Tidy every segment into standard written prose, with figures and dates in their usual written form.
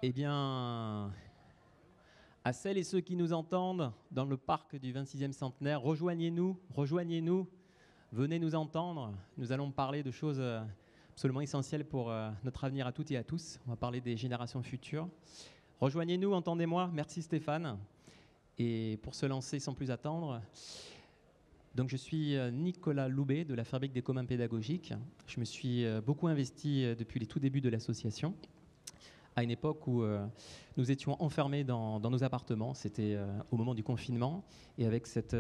Eh bien, à celles et ceux qui nous entendent dans le parc du 26e centenaire, rejoignez-nous, rejoignez-nous, venez nous entendre. Nous allons parler de choses absolument essentielles pour notre avenir à toutes et à tous. On va parler des générations futures. Rejoignez-nous, entendez-moi. Merci Stéphane. Et pour se lancer sans plus attendre, donc je suis Nicolas Loubet de la Fabrique des communs pédagogiques. Je me suis beaucoup investi depuis les tout débuts de l'association, à une époque où nous étions enfermés dans nos appartements. C'était au moment du confinement, et avec cette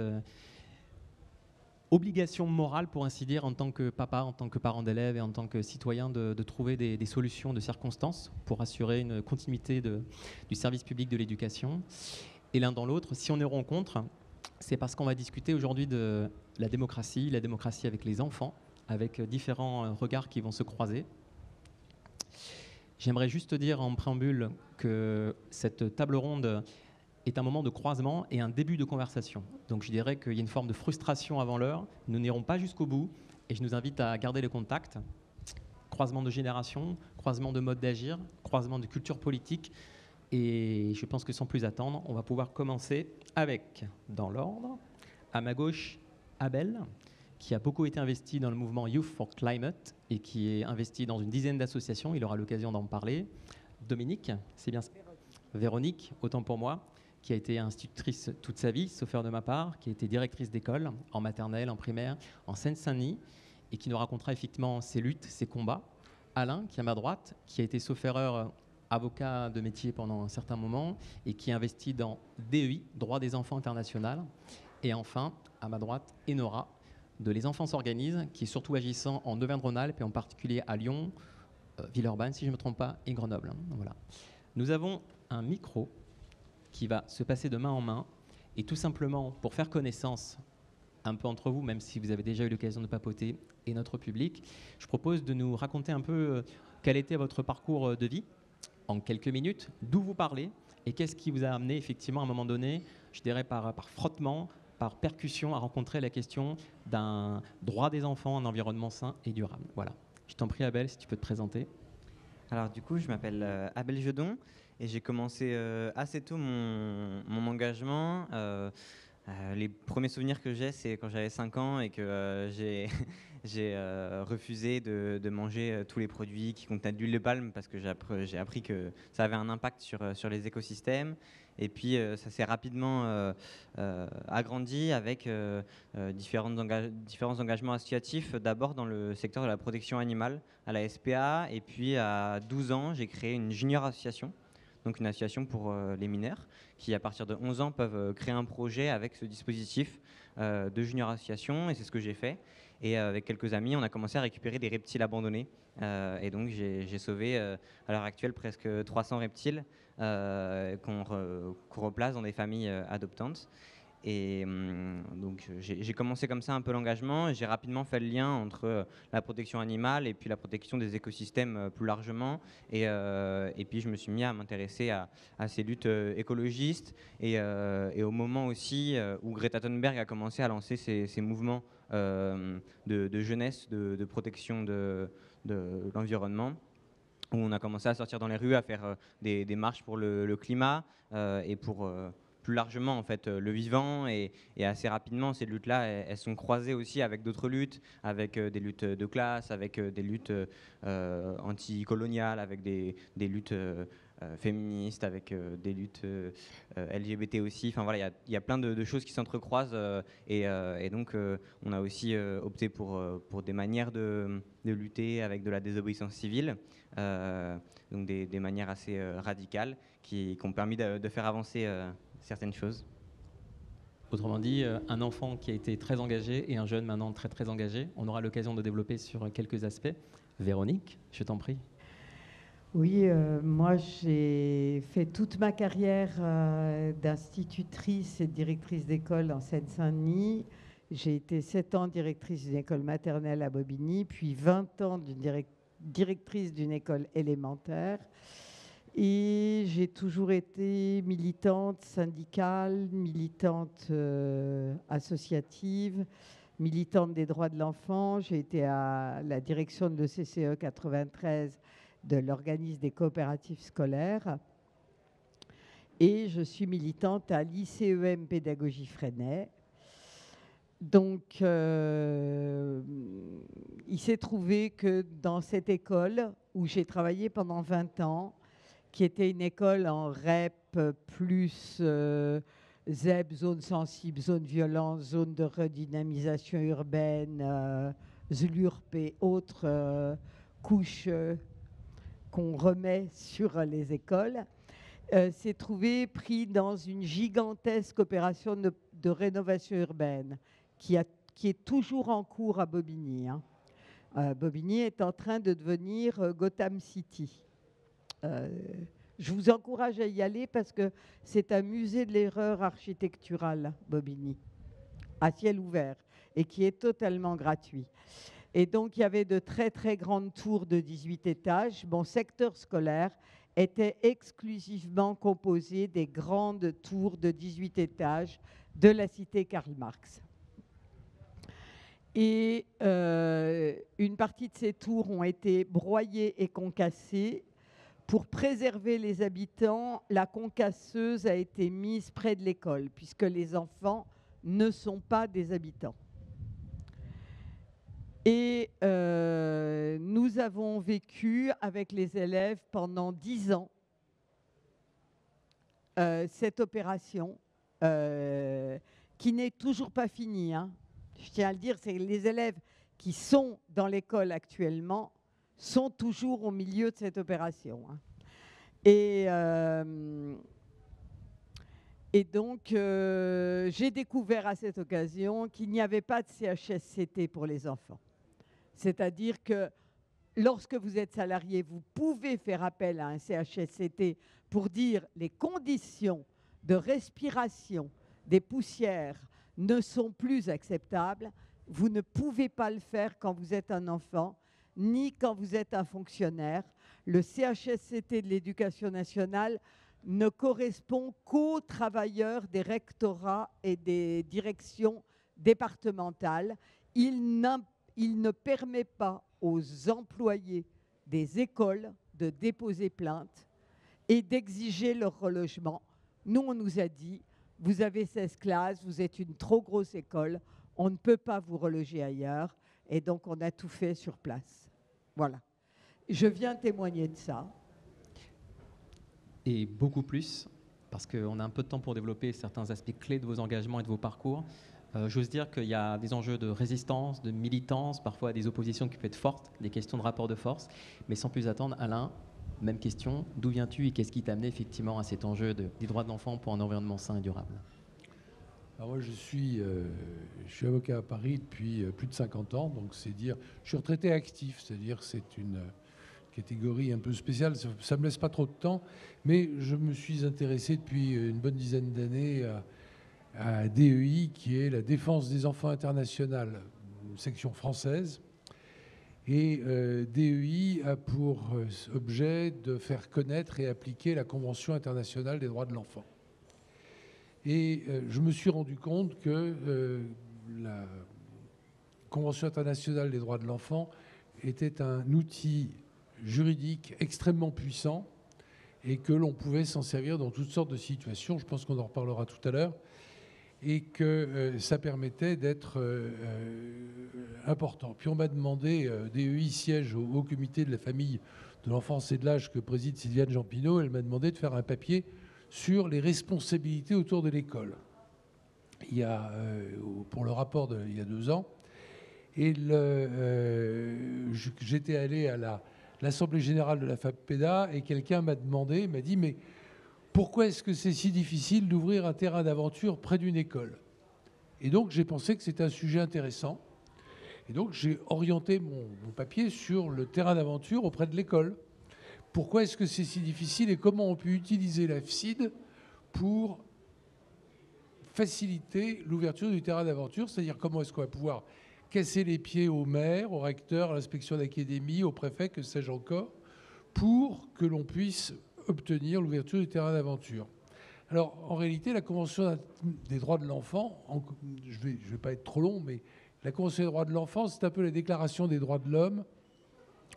obligation morale, pour ainsi dire, en tant que papa, en tant que parent d'élève et en tant que citoyen, de trouver des solutions de circonstances pour assurer une continuité du service public de l'éducation. Et l'un dans l'autre, si on est rencontre, c'est parce qu'on va discuter aujourd'hui de la démocratie avec les enfants, avec différents regards qui vont se croiser. J'aimerais juste dire en préambule que cette table ronde est un moment de croisement et un début de conversation. Donc je dirais qu'il y a une forme de frustration avant l'heure. Nous n'irons pas jusqu'au bout et je nous invite à garder le contact. Croisement de génération, croisement de mode d'agir, croisement de culture politique. Et je pense que sans plus attendre, on va pouvoir commencer avec, dans l'ordre, à ma gauche, Abel, qui a beaucoup été investi dans le mouvement Youth for Climate et qui est investi dans une dizaine d'associations. Il aura l'occasion d'en parler. Dominique, c'est bien ça. Véronique, autant pour moi, qui a été institutrice toute sa vie, sauf erreur de ma part, qui a été directrice d'école en maternelle, en primaire, en Seine-Saint-Denis, et qui nous racontera effectivement ses luttes, ses combats. Alain, qui est à ma droite, qui a été, sauf erreur, avocat de métier pendant un certain moment et qui est investi dans DEI, Droit des enfants international. Et enfin, à ma droite, Enora, de Les Enfants s'organisent, qui est surtout agissant en Auvergne-Rhône-Alpes et en particulier à Lyon, Villeurbanne, si je ne me trompe pas, et Grenoble. Voilà. Nous avons un micro qui va se passer de main en main et tout simplement pour faire connaissance un peu entre vous, même si vous avez déjà eu l'occasion de papoter, et notre public, je propose de nous raconter un peu quel était votre parcours de vie en quelques minutes, d'où vous parlez et qu'est-ce qui vous a amené effectivement à un moment donné, je dirais par frottement, par percussion, à rencontrer la question d'un droit des enfants, un environnement sain et durable. Voilà. Je t'en prie Abel, si tu peux te présenter. Alors du coup, je m'appelle Abel Jedon et j'ai commencé assez tôt mon engagement. Les premiers souvenirs que j'ai, c'est quand j'avais 5 ans et que j'ai refusé de manger tous les produits qui contenaient de l'huile de palme parce que j'ai appris que ça avait un impact sur les écosystèmes. Et puis ça s'est rapidement agrandi avec différents engagements associatifs, d'abord dans le secteur de la protection animale à la SPA. Et puis à 12 ans, j'ai créé une junior association, donc une association pour les mineurs, qui à partir de 11 ans peuvent créer un projet avec ce dispositif de junior association, et c'est ce que j'ai fait. Et avec quelques amis, on a commencé à récupérer des reptiles abandonnés. Et donc j'ai sauvé à l'heure actuelle presque 300 reptiles qu'on replace dans des familles adoptantes. Et donc j'ai commencé comme ça un peu l'engagement et j'ai rapidement fait le lien entre la protection animale et puis la protection des écosystèmes plus largement. Et puis je me suis mis à m'intéresser à ces luttes écologistes et au moment aussi où Greta Thunberg a commencé à lancer ces mouvements de jeunesse, de protection de l'environnement, où on a commencé à sortir dans les rues, à faire des marches pour le climat et pour plus largement en fait le vivant, et assez rapidement ces luttes-là elles sont croisées aussi avec d'autres luttes, avec des luttes de classe, avec des luttes anticoloniales, avec des luttes féministes, avec des luttes LGBT aussi. Enfin voilà, il y a plein de choses qui s'entrecroisent et donc on a aussi opté pour des manières de lutter avec de la désobéissance civile, donc des manières assez radicales qui ont permis de faire avancer certaines choses. Autrement dit, un enfant qui a été très engagé et un jeune maintenant très très engagé. On aura l'occasion de développer sur quelques aspects. Véronique, je t'en prie. Oui, moi j'ai fait toute ma carrière d'institutrice et de directrice d'école en Seine-Saint-Denis. J'ai été 7 ans directrice d'une école maternelle à Bobigny, puis 20 ans directrice d'une école élémentaire. Et j'ai toujours été militante syndicale, militante associative, militante des droits de l'enfant. J'ai été à la direction de l'ECCE 93 de l'organisme des coopératives scolaires. et je suis militante à l'ICEM Pédagogie Freinet. Donc, il s'est trouvé que dans cette école où j'ai travaillé pendant 20 ans, qui était une école en REP plus ZEB, zone sensible, zone violence, zone de redynamisation urbaine, ZLURP et autres couches qu'on remet sur les écoles, s'est trouvé pris dans une gigantesque opération de rénovation urbaine qui est toujours en cours à Bobigny. Bobigny est en train de devenir Gotham City. Je vous encourage à y aller parce que c'est un musée de l'erreur architecturale, Bobigny, à ciel ouvert, et qui est totalement gratuit. Et donc, il y avait de très, très grandes tours de 18 étages. Mon secteur scolaire était exclusivement composé des grandes tours de 18 étages de la cité Karl Marx. Et une partie de ces tours ont été broyées et concassées. Pour préserver les habitants, la concasseuse a été mise près de l'école, puisque les enfants ne sont pas des habitants. Et nous avons vécu avec les élèves pendant 10 ans cette opération qui n'est toujours pas finie. Je tiens à le dire, c'est les élèves qui sont dans l'école actuellement sont toujours au milieu de cette opération. Et donc, j'ai découvert à cette occasion qu'il n'y avait pas de CHSCT pour les enfants. C'est-à-dire que lorsque vous êtes salarié, vous pouvez faire appel à un CHSCT pour dire les conditions de respiration des poussières ne sont plus acceptables. Vous ne pouvez pas le faire quand vous êtes un enfant, ni quand vous êtes un fonctionnaire. Le CHSCT de l'Éducation nationale ne correspond qu'aux travailleurs des rectorats et des directions départementales. Il ne permet pas aux employés des écoles de déposer plainte et d'exiger leur relogement. Nous, on nous a dit, vous avez 16 classes, vous êtes une trop grosse école, on ne peut pas vous reloger ailleurs. Et donc, on a tout fait sur place. Voilà. Je viens témoigner de ça. Et beaucoup plus, parce qu'on a un peu de temps pour développer certains aspects clés de vos engagements et de vos parcours. J'ose dire qu'il y a des enjeux de résistance, de militance, parfois des oppositions qui peuvent être fortes, des questions de rapport de force. Mais sans plus attendre, Alain, même question, d'où viens-tu et qu'est-ce qui t'a amené effectivement à cet enjeu des droits de l'enfant pour un environnement sain et durable? Alors moi, je suis avocat à Paris depuis plus de 50 ans, donc c'est dire, je suis retraité actif, c'est-à-dire c'est une catégorie un peu spéciale, ça me laisse pas trop de temps, mais je me suis intéressé depuis une bonne dizaine d'années à DEI, qui est la Défense des enfants internationale, une section française. Et DEI a pour objet de faire connaître et appliquer la Convention internationale des droits de l'enfant. Et je me suis rendu compte que la Convention internationale des droits de l'enfant était un outil juridique extrêmement puissant et que l'on pouvait s'en servir dans toutes sortes de situations. Je pense qu'on en reparlera tout à l'heure. Et que ça permettait d'être important. Puis on m'a demandé, DEI siège au Haut Comité de la famille, de l'enfance et de l'âge que préside Sylviane Jampineau, elle m'a demandé de faire un papier sur les responsabilités autour de l'école. Il y a, pour le rapport il y a 2 ans, et j'étais allé à l'Assemblée générale de la FAPEDA et quelqu'un m'a dit, mais pourquoi est-ce que c'est si difficile d'ouvrir un terrain d'aventure près d'une école? Et donc, j'ai pensé que c'était un sujet intéressant. Et donc, j'ai orienté mon papier sur le terrain d'aventure auprès de l'école. Pourquoi est-ce que c'est si difficile et comment on peut utiliser la FSID pour faciliter l'ouverture du terrain d'aventure? C'est-à-dire comment est-ce qu'on va pouvoir casser les pieds au maire, au recteur, à l'inspection d'académie, au préfet, que sais-je encore, pour que l'on puisse obtenir l'ouverture du terrain d'aventure. Alors, en réalité, la Convention des droits de l'enfant, je vais pas être trop long, mais la Convention des droits de l'enfant, c'est un peu la Déclaration des droits de l'homme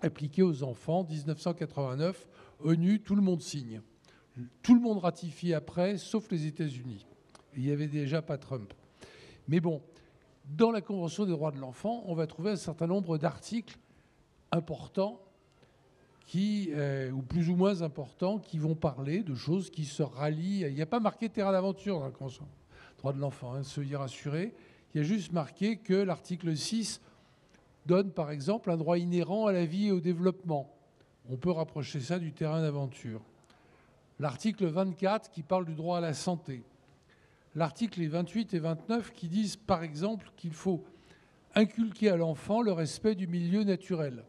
appliquée aux enfants, 1989, ONU, tout le monde signe. Tout le monde ratifie après, sauf les États-Unis. Il n'y avait déjà pas Trump. Mais bon, dans la Convention des droits de l'enfant, on va trouver un certain nombre d'articles importants, ou plus ou moins importants, qui vont parler de choses qui se rallient. Il n'y a pas marqué terrain d'aventure dans la Convention des droits de l'enfant, soyez rassurés. Il y a juste marqué que l'article 6 donne, par exemple, un droit inhérent à la vie et au développement. On peut rapprocher ça du terrain d'aventure. L'article 24 qui parle du droit à la santé. L'article 28 et 29 qui disent, par exemple, qu'il faut inculquer à l'enfant le respect du milieu naturel.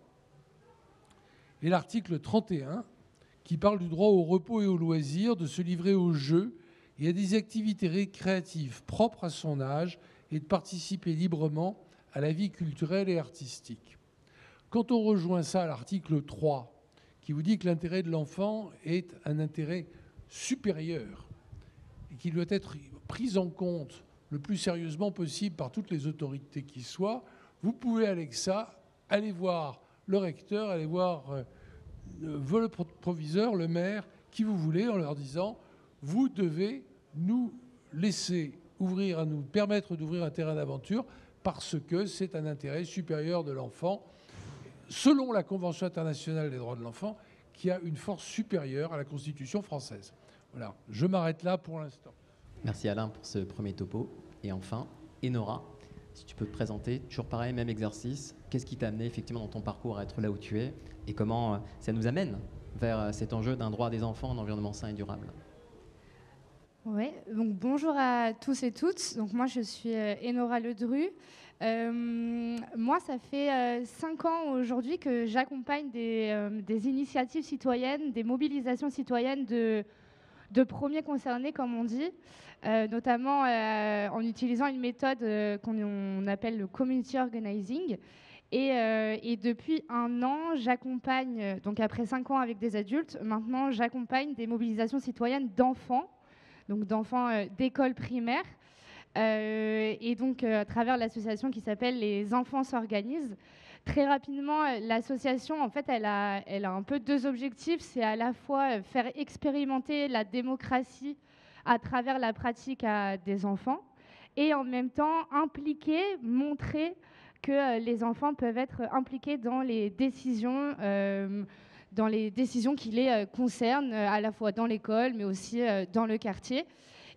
Et l'article 31 qui parle du droit au repos et au loisir, de se livrer aux jeux et à des activités récréatives propres à son âge et de participer librement à la vie culturelle et artistique. Quand on rejoint ça à l'article 3, qui vous dit que l'intérêt de l'enfant est un intérêt supérieur et qu'il doit être pris en compte le plus sérieusement possible par toutes les autorités qui soient, vous pouvez avec ça aller voir le recteur, aller voir le proviseur, le maire, qui vous voulez, en leur disant « vous devez nous laisser ouvrir, à nous permettre d'ouvrir un terrain d'aventure parce que c'est un intérêt supérieur de l'enfant » selon la Convention internationale des droits de l'enfant, qui a une force supérieure à la Constitution française. Voilà, je m'arrête là pour l'instant. Merci Alain pour ce premier topo. Et enfin, Enora, si tu peux te présenter, toujours pareil, même exercice. Qu'est-ce qui t'a amené effectivement dans ton parcours à être là où tu es et comment ça nous amène vers cet enjeu d'un droit des enfants en environnement sain et durable? Oui, donc bonjour à tous et toutes. Donc moi je suis Enora Ledru. Moi ça fait 5 ans aujourd'hui que j'accompagne des initiatives citoyennes, des mobilisations citoyennes de premiers concernés comme on dit, notamment en utilisant une méthode qu'on appelle le community organizing. Et depuis 1 an, j'accompagne, donc après 5 ans avec des adultes, maintenant j'accompagne des mobilisations citoyennes d'enfants, donc d'enfants d'école primaire. Et donc, à travers l'association qui s'appelle Les Enfants s'organisent. Très rapidement, l'association, en fait, elle a un peu 2 objectifs. C'est à la fois faire expérimenter la démocratie à travers la pratique à des enfants et en même temps impliquer, montrer que les enfants peuvent être impliqués dans les décisions qui les concernent, à la fois dans l'école, mais aussi dans le quartier.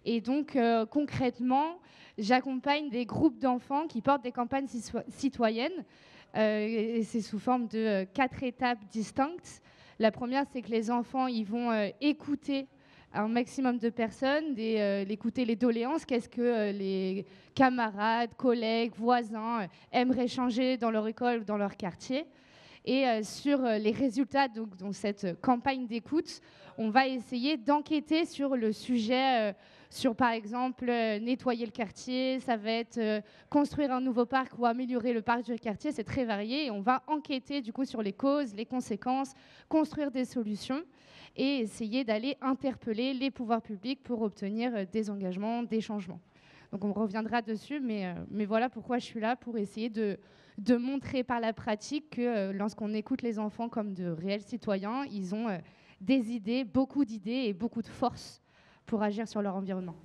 Et donc, concrètement, j'accompagne des groupes d'enfants qui portent des campagnes citoyennes. Et c'est sous forme de 4 étapes distinctes. La première, c'est que les enfants ils vont écouter un maximum de personnes, écouter les doléances, qu'est-ce que les camarades, collègues, voisins aimeraient changer dans leur école ou dans leur quartier. Et sur les résultats de cette campagne d'écoute, on va essayer d'enquêter sur le sujet, sur par exemple nettoyer le quartier, ça va être construire un nouveau parc ou améliorer le parc du quartier, c'est très varié. Et on va enquêter du coup sur les causes, les conséquences, construire des solutions et essayer d'aller interpeller les pouvoirs publics pour obtenir des engagements, des changements. Donc on reviendra dessus, mais voilà pourquoi je suis là, pour essayer de montrer par la pratique que lorsqu'on écoute les enfants comme de réels citoyens, ils ont des idées, beaucoup d'idées et beaucoup de force pour agir sur leur environnement.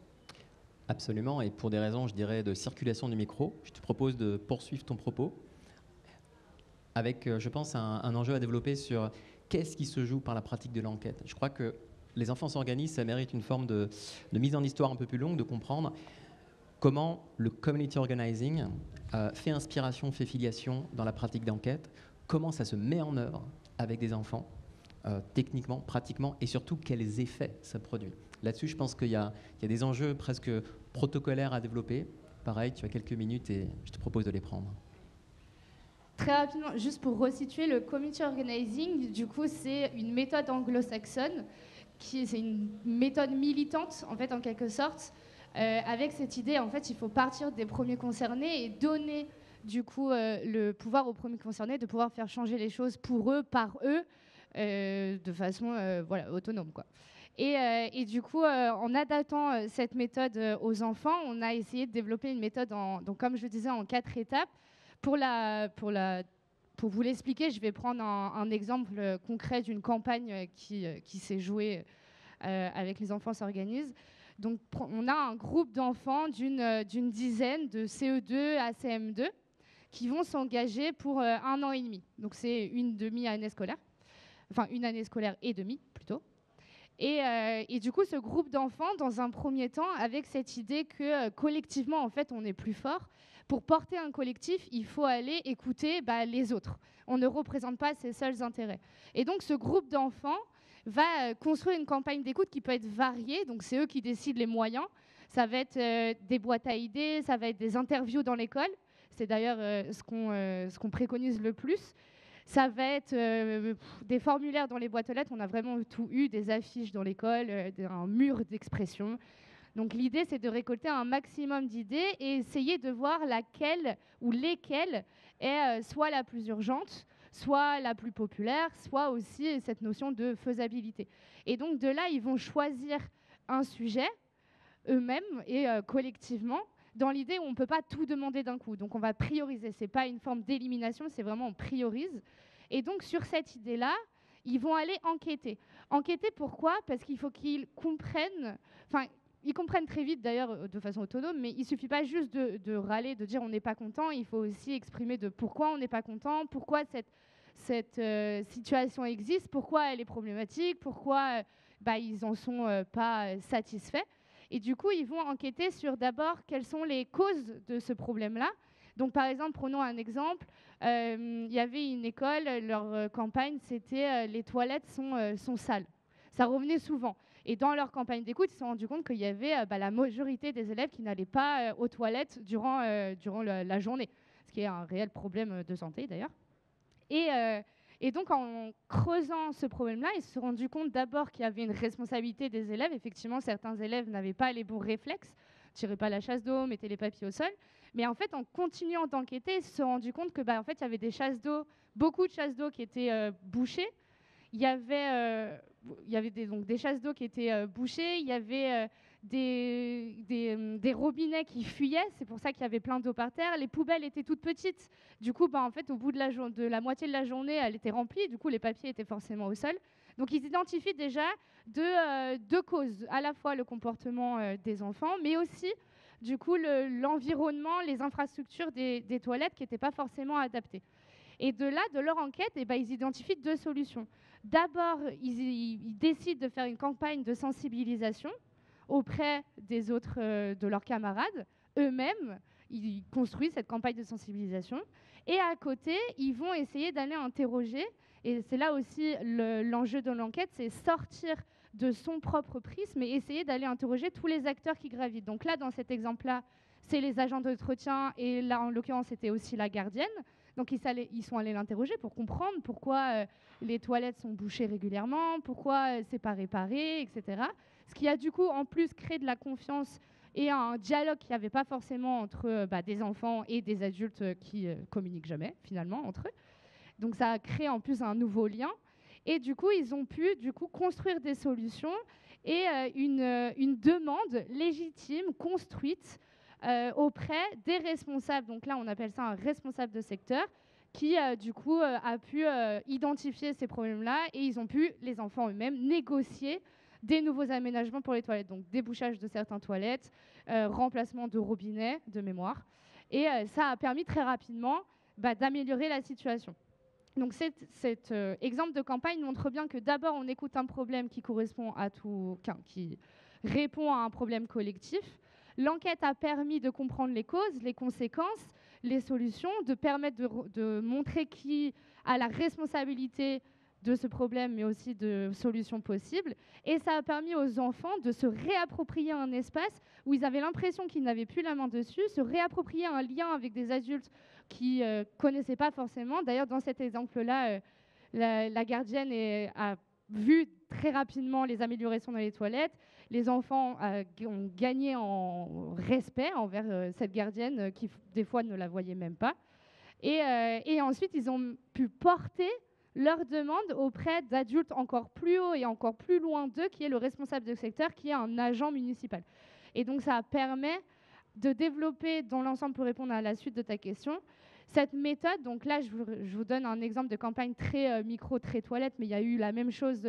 Absolument, et pour des raisons, je dirais, de circulation du micro, je te propose de poursuivre ton propos avec, je pense, un enjeu à développer sur qu'est-ce qui se joue par la pratique de l'enquête. Je crois que les enfants s'organisent, ça mérite une forme de mise en histoire un peu plus longue, de comprendre comment le community organizing fait inspiration, fait filiation dans la pratique d'enquête, comment ça se met en œuvre avec des enfants, techniquement, pratiquement, et surtout quels effets ça produit. Là-dessus, je pense qu'il y a des enjeux presque protocolaires à développer. Pareil, tu as quelques minutes et je te propose de les prendre. Très rapidement, juste pour resituer, le community organizing, du coup, c'est une méthode anglo-saxonne, c'est une méthode militante, en fait, en quelque sorte, avec cette idée, en fait, il faut partir des premiers concernés et donner, du coup, le pouvoir aux premiers concernés de pouvoir faire changer les choses pour eux, par eux, de façon autonome, quoi. Et du coup, en adaptant cette méthode aux enfants, on a essayé de développer une méthode, donc, comme je le disais, en 4 étapes. Pour vous l'expliquer, je vais prendre un exemple concret d'une campagne qui s'est jouée avec les enfants s'organise. Donc on a un groupe d'enfants d'une dizaine de CE2 à CM2 qui vont s'engager pour 1 an et demi. Donc c'est une demi-année scolaire, enfin une année scolaire et demie plutôt. Et du coup, ce groupe d'enfants, dans un premier temps, avec cette idée que collectivement, en fait, on est plus fort. Pour porter un collectif, il faut aller écouter les autres. On ne représente pas ses seuls intérêts. Et donc, ce groupe d'enfants va construire une campagne d'écoute qui peut être variée. Donc, c'est eux qui décident les moyens. Ça va être des boîtes à idées, ça va être des interviews dans l'école. C'est d'ailleurs ce qu'on préconise le plus. Ça va être des formulaires dans les boîtes aux lettres. On a vraiment tout eu, des affiches dans l'école, un mur d'expression. Donc l'idée, c'est de récolter un maximum d'idées et essayer de voir laquelle ou lesquelles est soit la plus urgente, soit la plus populaire, soit aussi cette notion de faisabilité. Et donc de là, ils vont choisir un sujet eux-mêmes et collectivement, dans l'idée où on ne peut pas tout demander d'un coup. Donc on va prioriser. Ce n'est pas une forme d'élimination, c'est vraiment on priorise. Et donc sur cette idée-là, ils vont aller enquêter. Enquêter pourquoi ? Parce qu'il faut qu'ils comprennent, enfin ils comprennent très vite d'ailleurs de façon autonome, mais il ne suffit pas juste de râler, de dire on n'est pas content, il faut aussi exprimer de pourquoi on n'est pas content, pourquoi cette situation existe, pourquoi elle est problématique, pourquoi ils n'en sont pas satisfaits. Et du coup, ils vont enquêter sur d'abord quelles sont les causes de ce problème-là. Donc, par exemple, prenons un exemple. Il y avait une école, leur campagne, c'était les toilettes sont sales. Ça revenait souvent. Et dans leur campagne d'écoute, ils se sont rendus compte qu'il y avait la majorité des élèves qui n'allaient pas aux toilettes durant la journée, ce qui est un réel problème de santé d'ailleurs. Et donc, en creusant ce problème-là, ils se sont rendus compte d'abord qu'il y avait une responsabilité des élèves. Effectivement, certains élèves n'avaient pas les bons réflexes, tiraient pas la chasse d'eau, mettaient les papiers au sol. Mais en fait, en continuant d'enquêter, ils se sont rendus compte que, en fait, il y avait des chasses d'eau, beaucoup de chasses d'eau qui étaient bouchées. Il y avait des chasses d'eau qui étaient bouchées. Il y avait des robinets qui fuyaient. C'est pour ça qu'il y avait plein d'eau par terre. Les poubelles étaient toutes petites. Du coup, en fait, au bout de la moitié de la journée, elle était remplie. Du coup, les papiers étaient forcément au sol. Donc, ils identifient déjà deux causes. À la fois le comportement des enfants, mais aussi, du coup, l'environnement, les infrastructures des toilettes qui n'étaient pas forcément adaptées. Et de là, de leur enquête, ils identifient deux solutions. D'abord, ils décident de faire une campagne de sensibilisation auprès des autres, de leurs camarades. Eux-mêmes, ils construisent cette campagne de sensibilisation. Et à côté, ils vont essayer d'aller interroger, et c'est là aussi l'enjeu de l'enquête, c'est sortir de son propre prisme et essayer d'aller interroger tous les acteurs qui gravitent. Donc là, dans cet exemple-là, c'est les agents d'entretien, et là, en l'occurrence, c'était aussi la gardienne. Donc ils sont allés l'interroger pour comprendre pourquoi les toilettes sont bouchées régulièrement, pourquoi c'est pas réparé, etc. Ce qui a du coup en plus créé de la confiance et un dialogue qu'il n'y avait pas forcément entre des enfants et des adultes qui communiquent jamais finalement entre eux. Donc ça a créé en plus un nouveau lien. Et du coup, ils ont pu construire des solutions et une demande légitime, construite, auprès des responsables. Donc là, on appelle ça un responsable de secteur qui, a pu identifier ces problèmes-là, et ils ont pu, les enfants eux-mêmes, négocier des nouveaux aménagements pour les toilettes. Donc débouchage de certaines toilettes, remplacement de robinets, de mémoire. Et ça a permis très rapidement d'améliorer la situation. Donc cet exemple de campagne montre bien que d'abord, on écoute un problème qui correspond à qui répond à un problème collectif. L'enquête a permis de comprendre les causes, les conséquences, les solutions, de permettre de montrer qui a la responsabilité de ce problème, mais aussi de solutions possibles. Et ça a permis aux enfants de se réapproprier un espace où ils avaient l'impression qu'ils n'avaient plus la main dessus, se réapproprier un lien avec des adultes qui ne connaissaient pas forcément. D'ailleurs, dans cet exemple-là, la gardienne a vu très rapidement les améliorations dans les toilettes. Les enfants ont gagné en respect envers cette gardienne qui, des fois, ne la voyait même pas. Et ensuite, ils ont pu porter leurs demandes auprès d'adultes encore plus haut et encore plus loin d'eux, qui est le responsable de secteur, qui est un agent municipal. Et donc, ça permet de développer dans l'ensemble, pour répondre à la suite de ta question, cette méthode. Donc là, je vous donne un exemple de campagne très micro, très toilette, mais il y a eu la même chose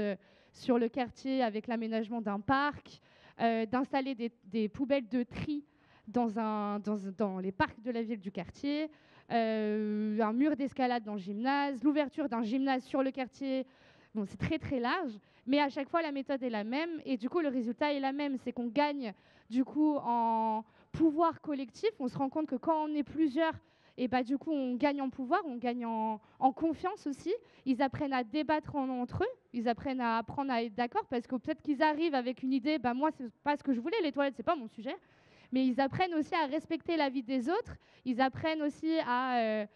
sur le quartier avec l'aménagement d'un parc, d'installer des poubelles de tri dans les parcs de la ville du quartier, un mur d'escalade dans le gymnase, l'ouverture d'un gymnase sur le quartier. Bon, c'est très très large, mais à chaque fois la méthode est la même et du coup le résultat est la même, c'est qu'on gagne du coup en pouvoir collectif. On se rend compte que quand on est plusieurs, et bah, du coup on gagne en pouvoir, on gagne en confiance aussi. Ils apprennent à débattre entre eux, ils apprennent à apprendre à être d'accord parce que peut-être qu'ils arrivent avec une idée, bah, moi c'est pas ce que je voulais, les toilettes c'est pas mon sujet. Mais ils apprennent aussi à respecter la vie des autres. Ils apprennent aussi à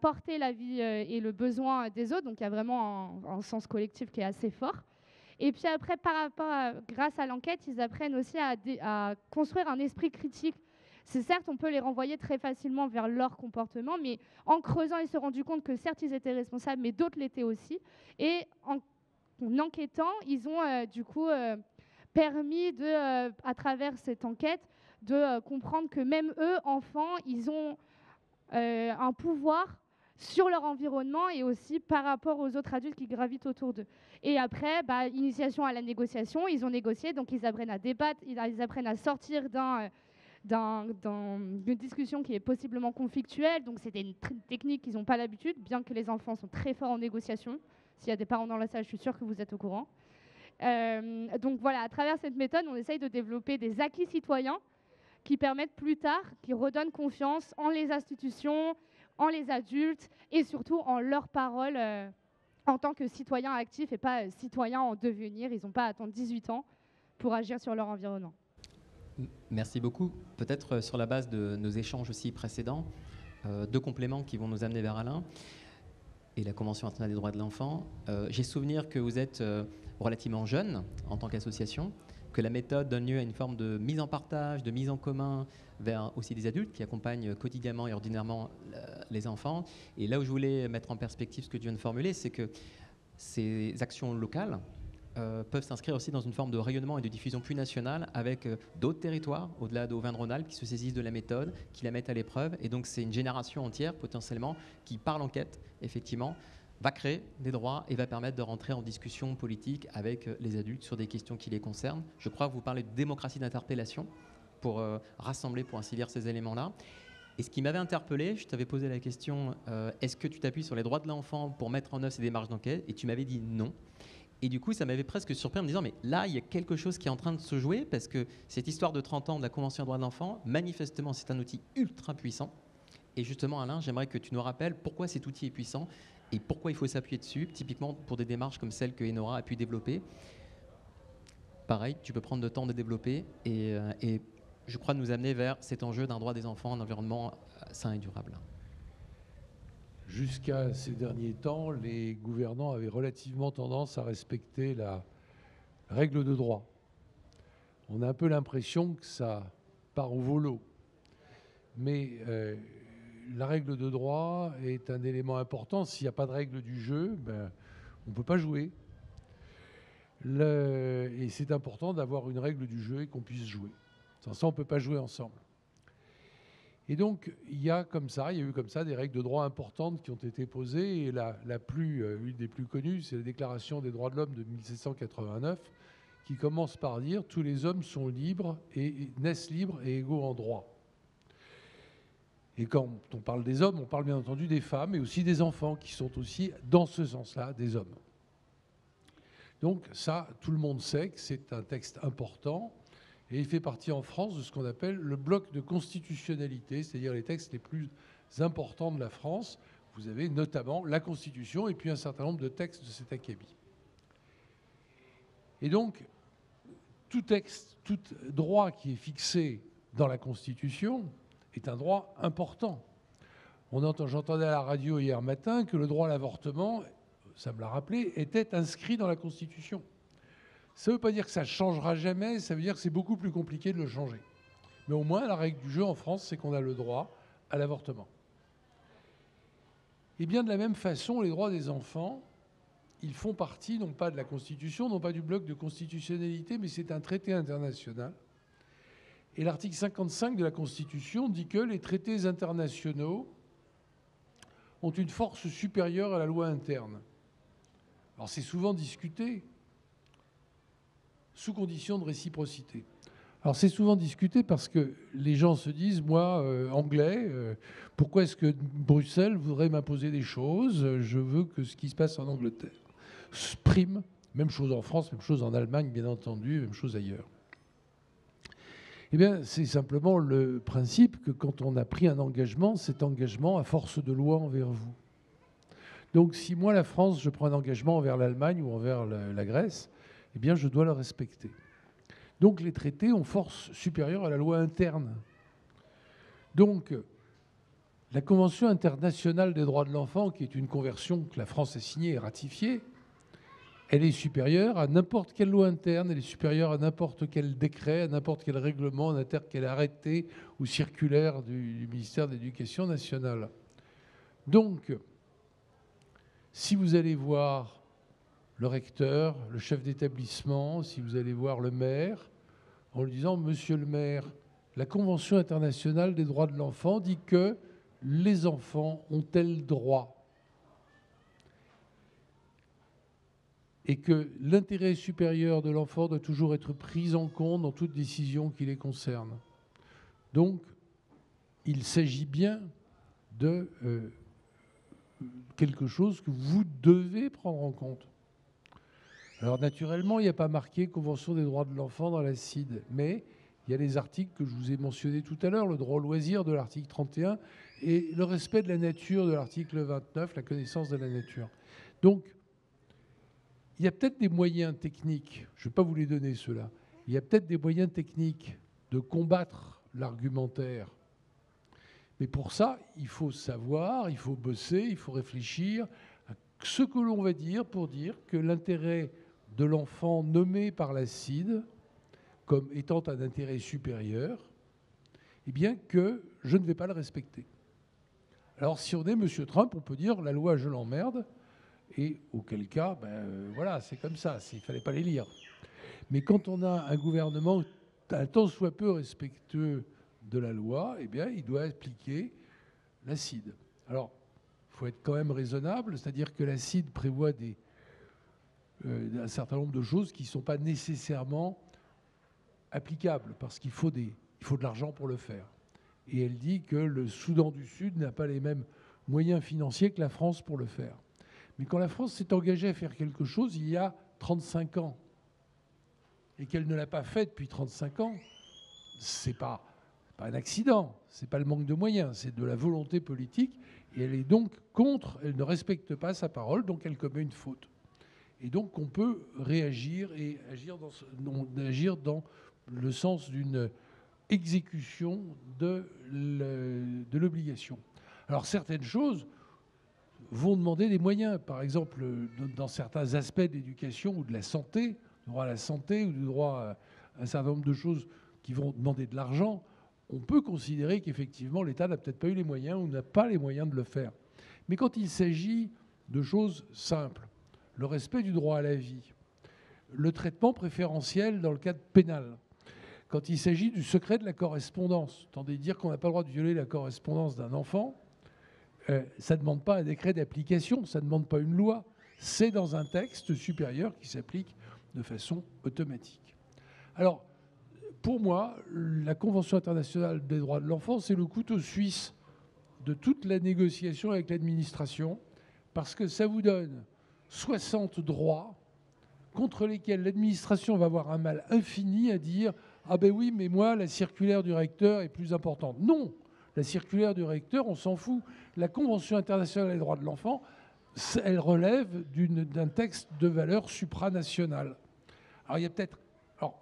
porter la vie et le besoin des autres. Donc il y a vraiment un sens collectif qui est assez fort. Et puis après, grâce à l'enquête, ils apprennent aussi à construire un esprit critique. C'est certes, on peut les renvoyer très facilement vers leur comportement, mais en creusant, ils se sont rendus compte que certes, ils étaient responsables, mais d'autres l'étaient aussi. Et en enquêtant, ils ont du coup permis, à travers cette enquête, de comprendre que même eux, enfants, ils ont un pouvoir sur leur environnement et aussi par rapport aux autres adultes qui gravitent autour d'eux. Et après, initiation à la négociation, ils ont négocié, donc ils apprennent à débattre, ils apprennent à sortir d'une discussion qui est possiblement conflictuelle. Donc c'était une technique qu'ils n'ont pas l'habitude, bien que les enfants sont très forts en négociation. S'il y a des parents dans la salle, je suis sûre que vous êtes au courant. Donc voilà, à travers cette méthode, on essaye de développer des acquis citoyens qui permettent plus tard, qui redonnent confiance en les institutions, en les adultes et surtout en leurs paroles en tant que citoyens actifs et pas citoyens en devenir. Ils n'ont pas à attendre 18 ans pour agir sur leur environnement. Merci beaucoup. Peut-être sur la base de nos échanges aussi précédents, deux compléments qui vont nous amener vers Alain et la Convention internationale des droits de l'enfant. J'ai souvenir que vous êtes relativement jeune en tant qu'association, que la méthode donne lieu à une forme de mise en partage, de mise en commun vers aussi des adultes qui accompagnent quotidiennement et ordinairement les enfants. Et là où je voulais mettre en perspective ce que tu viens de formuler, c'est que ces actions locales peuvent s'inscrire aussi dans une forme de rayonnement et de diffusion plus nationale avec d'autres territoires, au-delà d'Auvergne-Rhône-Alpes, qui se saisissent de la méthode, qui la mettent à l'épreuve. Et donc c'est une génération entière potentiellement qui, par l'enquête, effectivement, va créer des droits et va permettre de rentrer en discussion politique avec les adultes sur des questions qui les concernent. Je crois que vous parlez de démocratie d'interpellation pour rassembler, pour ainsi dire, ces éléments-là. Et ce qui m'avait interpellé, je t'avais posé la question, est-ce que tu t'appuies sur les droits de l'enfant pour mettre en œuvre ces démarches d'enquête? Et tu m'avais dit non. Et du coup, ça m'avait presque surpris en me disant, mais là, il y a quelque chose qui est en train de se jouer parce que cette histoire de 30 ans de la Convention des droits de l'enfant, manifestement, c'est un outil ultra puissant. Et justement, Alain, j'aimerais que tu nous rappelles pourquoi cet outil est puissant et pourquoi il faut s'appuyer dessus, typiquement pour des démarches comme celle que Enora a pu développer. Pareil, tu peux prendre le temps de développer et je crois nous amener vers cet enjeu d'un droit des enfants, un environnement sain et durable. Jusqu'à ces derniers temps, les gouvernants avaient relativement tendance à respecter la règle de droit. On a un peu l'impression que ça part au volo. Mais la règle de droit est un élément important. S'il n'y a pas de règle du jeu, on ne peut pas jouer. Et c'est important d'avoir une règle du jeu et qu'on puisse jouer. Sans ça, on ne peut pas jouer ensemble. Et donc, il y a eu comme ça des règles de droit importantes qui ont été posées. Et une des plus connues, c'est la Déclaration des droits de l'homme de 1789, qui commence par dire « Tous les hommes sont libres et naissent libres et égaux en droit ». Et quand on parle des hommes, on parle bien entendu des femmes et aussi des enfants qui sont aussi, dans ce sens-là, des hommes. Donc ça, tout le monde sait que c'est un texte important et il fait partie en France de ce qu'on appelle le bloc de constitutionnalité, c'est-à-dire les textes les plus importants de la France. Vous avez notamment la Constitution et puis un certain nombre de textes de cet acabit. Et donc, tout texte, tout droit qui est fixé dans la Constitution est un droit important. J'entendais à la radio hier matin que le droit à l'avortement, ça me l'a rappelé, était inscrit dans la Constitution. Ça ne veut pas dire que ça ne changera jamais, ça veut dire que c'est beaucoup plus compliqué de le changer. Mais au moins, la règle du jeu en France, c'est qu'on a le droit à l'avortement. Et bien de la même façon, les droits des enfants, ils font partie non pas de la Constitution, non pas du bloc de constitutionnalité, mais c'est un traité international Et l'article 55 de la Constitution dit que les traités internationaux ont une force supérieure à la loi interne. Alors c'est souvent discuté sous condition de réciprocité. Alors c'est souvent discuté parce que les gens se disent, moi, anglais, pourquoi est-ce que Bruxelles voudrait m'imposer des choses? Je veux que ce qui se passe en Angleterre prime. Même chose en France, même chose en Allemagne, bien entendu, même chose ailleurs. Eh bien, c'est simplement le principe que quand on a pris un engagement, cet engagement a force de loi envers vous. Donc si moi, la France, je prends un engagement envers l'Allemagne ou envers la Grèce, eh bien, je dois le respecter. Donc les traités ont force supérieure à la loi interne. Donc la Convention internationale des droits de l'enfant, qui est une convention que la France a signée et ratifiée, elle est supérieure à n'importe quelle loi interne, elle est supérieure à n'importe quel décret, à n'importe quel règlement, à n'importe quel arrêté ou circulaire du ministère de l'Éducation nationale. Donc, si vous allez voir le recteur, le chef d'établissement, si vous allez voir le maire, en lui disant « Monsieur le maire, la Convention internationale des droits de l'enfant dit que les enfants ont tel droit et que l'intérêt supérieur de l'enfant doit toujours être pris en compte dans toute décision qui les concerne. Donc, il s'agit bien de quelque chose que vous devez prendre en compte. » Alors naturellement, il n'y a pas marqué Convention des droits de l'enfant dans la CIDE, mais il y a les articles que je vous ai mentionnés tout à l'heure, le droit au loisir de l'article 31 et le respect de la nature de l'article 29, la connaissance de la nature. Donc, il y a peut-être des moyens techniques, je ne vais pas vous les donner ceux-là, il y a peut-être des moyens techniques de combattre l'argumentaire. Mais pour ça, il faut savoir, il faut bosser, il faut réfléchir à ce que l'on va dire pour dire que l'intérêt de l'enfant nommé par la CIDE comme étant un intérêt supérieur, eh bien que je ne vais pas le respecter. Alors si on est M. Trump, on peut dire la loi je l'emmerde, et auquel cas, voilà, c'est comme ça, il ne fallait pas les lire. Mais quand on a un gouvernement un tant soit peu respectueux de la loi, eh bien il doit appliquer la CIDE. Alors, il faut être quand même raisonnable, c'est-à-dire que la CIDE prévoit un certain nombre de choses qui ne sont pas nécessairement applicables, parce qu'il faut de l'argent pour le faire. Et elle dit que le Soudan du Sud n'a pas les mêmes moyens financiers que la France pour le faire. Mais quand la France s'est engagée à faire quelque chose il y a 35 ans, et qu'elle ne l'a pas fait depuis 35 ans, c'est pas un accident, c'est pas le manque de moyens, c'est de la volonté politique, et elle est donc contre, elle ne respecte pas sa parole, donc elle commet une faute. Et donc on peut réagir et agir dans le sens d'une exécution de l'obligation. Alors certaines choses vont demander des moyens. Par exemple, dans certains aspects de l'éducation ou de la santé, du droit à la santé ou du droit à un certain nombre de choses qui vont demander de l'argent, on peut considérer qu'effectivement l'État n'a peut-être pas eu les moyens ou n'a pas les moyens de le faire. Mais quand il s'agit de choses simples, le respect du droit à la vie, le traitement préférentiel dans le cadre pénal, quand il s'agit du secret de la correspondance, attendez, dire qu'on n'a pas le droit de violer la correspondance d'un enfant, ça ne demande pas un décret d'application, ça ne demande pas une loi, c'est dans un texte supérieur qui s'applique de façon automatique. Alors, pour moi, la Convention internationale des droits de l'enfant, c'est le couteau suisse de toute la négociation avec l'administration, parce que ça vous donne 60 droits contre lesquels l'administration va avoir un mal infini à dire « Ah ben oui, mais moi, la circulaire du recteur est plus importante. » Non, la circulaire du recteur, on s'en fout. La Convention internationale des droits de l'enfant, elle relève d'un texte de valeur supranationale. Alors, il y a peut-être,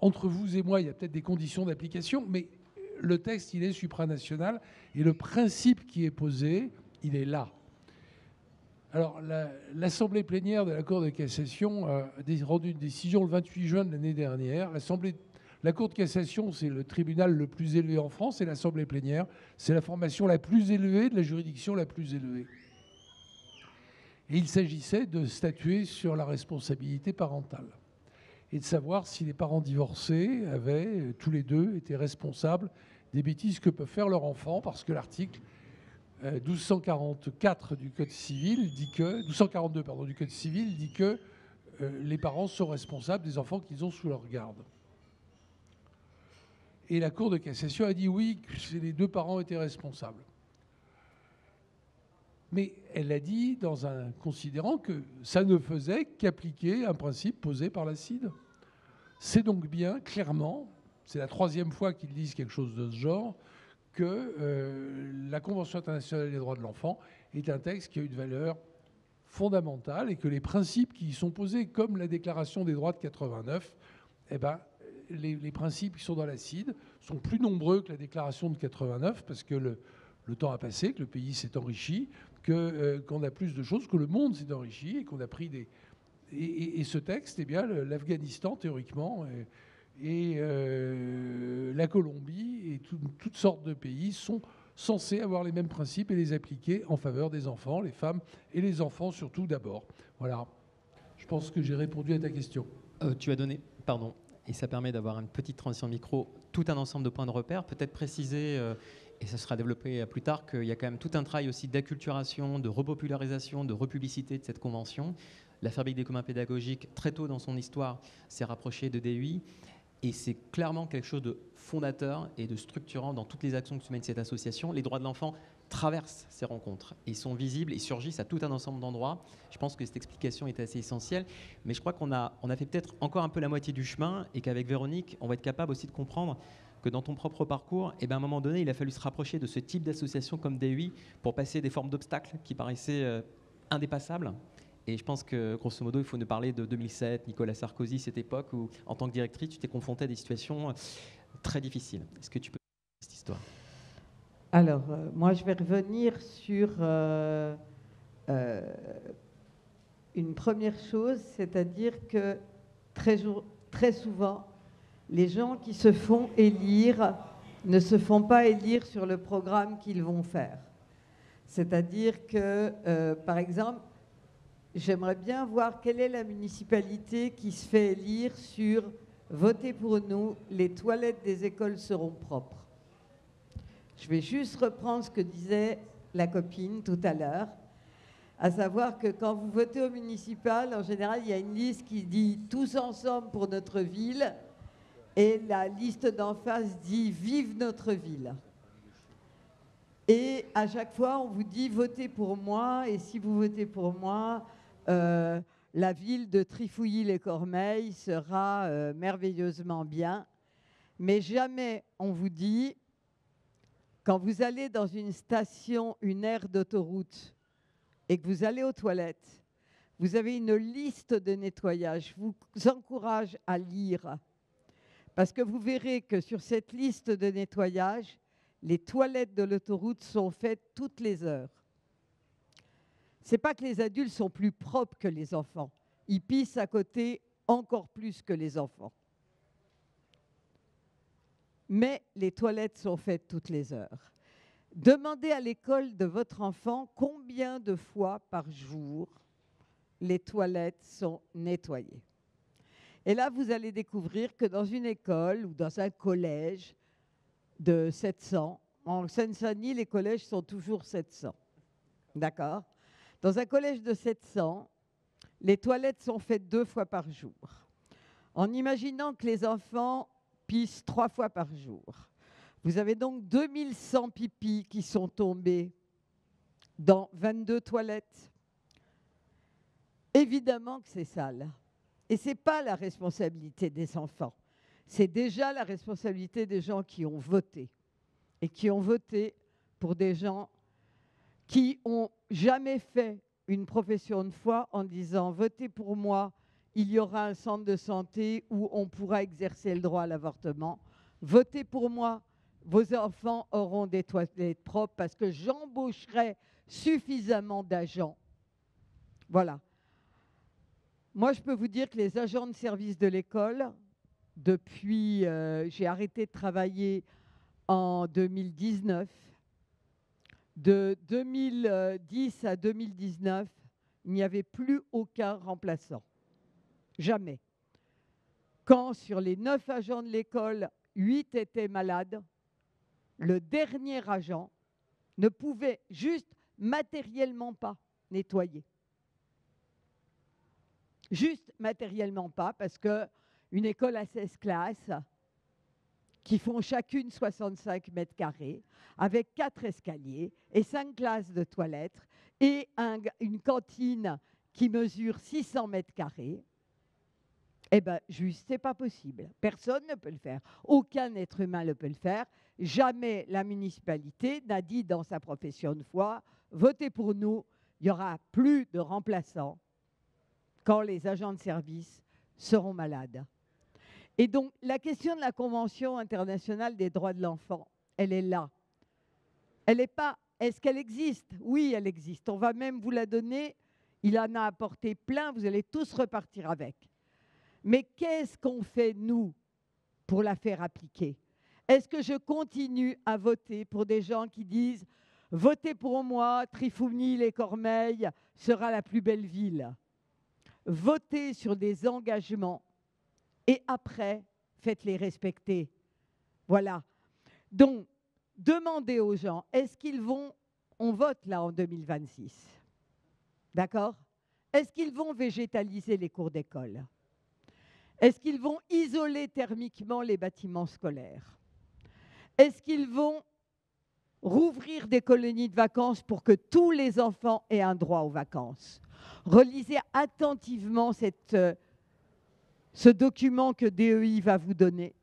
entre vous et moi, il y a peut-être des conditions d'application, mais le texte, il est supranational et le principe qui est posé, il est là. Alors, l'Assemblée plénière de la Cour de cassation a rendu une décision le 28 juin de l'année dernière. La Cour de cassation, c'est le tribunal le plus élevé en France, et l'Assemblée plénière, c'est la formation la plus élevée de la juridiction la plus élevée. Et il s'agissait de statuer sur la responsabilité parentale. et de savoir si les parents divorcés avaient tous les deux été responsables des bêtises que peut faire leur enfant, parce que l'article 1244 du Code civil dit que 1242 pardon, du Code civil dit que les parents sont responsables des enfants qu'ils ont sous leur garde. Et la Cour de cassation a dit oui, que les deux parents étaient responsables. Mais elle a dit considérant que ça ne faisait qu'appliquer un principe posé par la CIDE. C'est donc bien, clairement, c'est la 3e fois qu'ils disent quelque chose de ce genre, que la Convention internationale des droits de l'enfant est un texte qui a une valeur fondamentale et que les principes qui y sont posés, comme la Déclaration des droits de 89, les principes qui sont dans la CIDE sont plus nombreux que la Déclaration de 89 parce que le temps a passé, que le pays s'est enrichi, qu'on a plus de choses, que le monde s'est enrichi et qu'on a pris des... Et ce texte, l'Afghanistan, théoriquement, et la Colombie et toutes sortes de pays sont censés avoir les mêmes principes et les appliquer en faveur des enfants, les femmes et les enfants surtout d'abord. Voilà. Je pense que j'ai répondu à ta question. Tu as donné, pardon, et ça permet d'avoir une petite transition micro, tout un ensemble de points de repère. Peut-être préciser, et ça sera développé plus tard, qu'il y a quand même tout un travail aussi d'acculturation, de repopularisation, de republicité de cette convention. La Fabrique des communs pédagogiques, très tôt dans son histoire, s'est rapprochée de DEI. Et c'est clairement quelque chose de fondateur et de structurant dans toutes les actions que mène cette association. Les droits de l'enfant traversent ces rencontres. Ils sont visibles, ils surgissent à tout un ensemble d'endroits. Je pense que cette explication est assez essentielle. Mais je crois qu'on a fait peut-être encore un peu la moitié du chemin et qu'avec Véronique, on va être capable aussi de comprendre que dans ton propre parcours, à un moment donné, il a fallu se rapprocher de ce type d'association comme DEI pour passer des formes d'obstacles qui paraissaient indépassables. Et je pense que, grosso modo, il faut nous parler de 2007, Nicolas Sarkozy, cette époque où, en tant que directrice, tu t'es confrontée à des situations très difficiles. Est-ce que tu peux parler de cette histoire ? Alors, moi, je vais revenir sur une première chose, c'est-à-dire que très souvent, les gens qui se font élire ne se font pas élire sur le programme qu'ils vont faire. C'est-à-dire que, par exemple, j'aimerais bien voir quelle est la municipalité qui se fait élire sur « Votez pour nous, les toilettes des écoles seront propres ». Je vais juste reprendre ce que disait la copine tout à l'heure, à savoir que quand vous votez au municipal, en général, il y a une liste qui dit « Tous ensemble pour notre ville » et la liste d'en face dit « Vive notre ville ». Et à chaque fois, on vous dit « Votez pour moi » et si vous votez pour moi, la ville de Trifouilly-les-Cormeilles sera merveilleusement bien. Mais jamais on vous dit, quand vous allez dans une station, une aire d'autoroute, et que vous allez aux toilettes, vous avez une liste de nettoyage. Je vous encourage à lire, parce que vous verrez que sur cette liste de nettoyage, les toilettes de l'autoroute sont faites toutes les heures. Ce n'est pas que les adultes sont plus propres que les enfants. Ils pissent à côté encore plus que les enfants. Mais les toilettes sont faites toutes les heures. Demandez à l'école de votre enfant combien de fois par jour les toilettes sont nettoyées. Et là, vous allez découvrir que dans une école ou dans un collège de 700, en Seine-Saint-Denis, les collèges sont toujours 700. D'accord ? Dans un collège de 700, les toilettes sont faites 2 fois par jour. En imaginant que les enfants pissent 3 fois par jour, vous avez donc 2100 pipis qui sont tombés dans 22 toilettes. Évidemment que c'est sale. Et ce n'est pas la responsabilité des enfants. C'est déjà la responsabilité des gens qui ont voté. Et qui ont voté pour des gens qui n'ont jamais fait une profession de foi en disant « Votez pour moi, il y aura un centre de santé où on pourra exercer le droit à l'avortement. Votez pour moi, vos enfants auront des toilettes propres parce que j'embaucherai suffisamment d'agents. » Voilà. Moi, je peux vous dire que les agents de service de l'école, depuis, j'ai arrêté de travailler en 2019, de 2010 à 2019, il n'y avait plus aucun remplaçant. Jamais. quand sur les 9 agents de l'école, 8 étaient malades, le dernier agent ne pouvait juste matériellement pas nettoyer. Juste matériellement pas, parce qu'une école à 16 classes, qui font chacune 65 mètres carrés, avec 4 escaliers et 5 classes de toilettes, et une cantine qui mesure 600 mètres carrés, eh bien, juste, c'est pas possible. Personne ne peut le faire. Aucun être humain ne peut le faire. Jamais la municipalité n'a dit dans sa profession de foi, votez pour nous, il n'y aura plus de remplaçants quand les agents de service seront malades. Et donc, la question de la Convention internationale des droits de l'enfant, elle est là. Elle n'est pas, est-ce qu'elle existe? Oui, elle existe. On va même vous la donner. Il en a apporté plein, vous allez tous repartir avec. Mais qu'est-ce qu'on fait, nous, pour la faire appliquer? Est-ce que je continue à voter pour des gens qui disent « Votez pour moi, Trifouny-les-Cormeilles sera la plus belle ville ». Votez sur des engagements et après, faites-les respecter. Voilà. Donc, demandez aux gens, est-ce qu'ils vont, on vote là en 2026, d'accord? Est-ce qu'ils vont végétaliser les cours d'école? Est-ce qu'ils vont isoler thermiquement les bâtiments scolaires? Est-ce qu'ils vont rouvrir des colonies de vacances pour que tous les enfants aient un droit aux vacances? Relisez attentivement ce document que DEI va vous donner.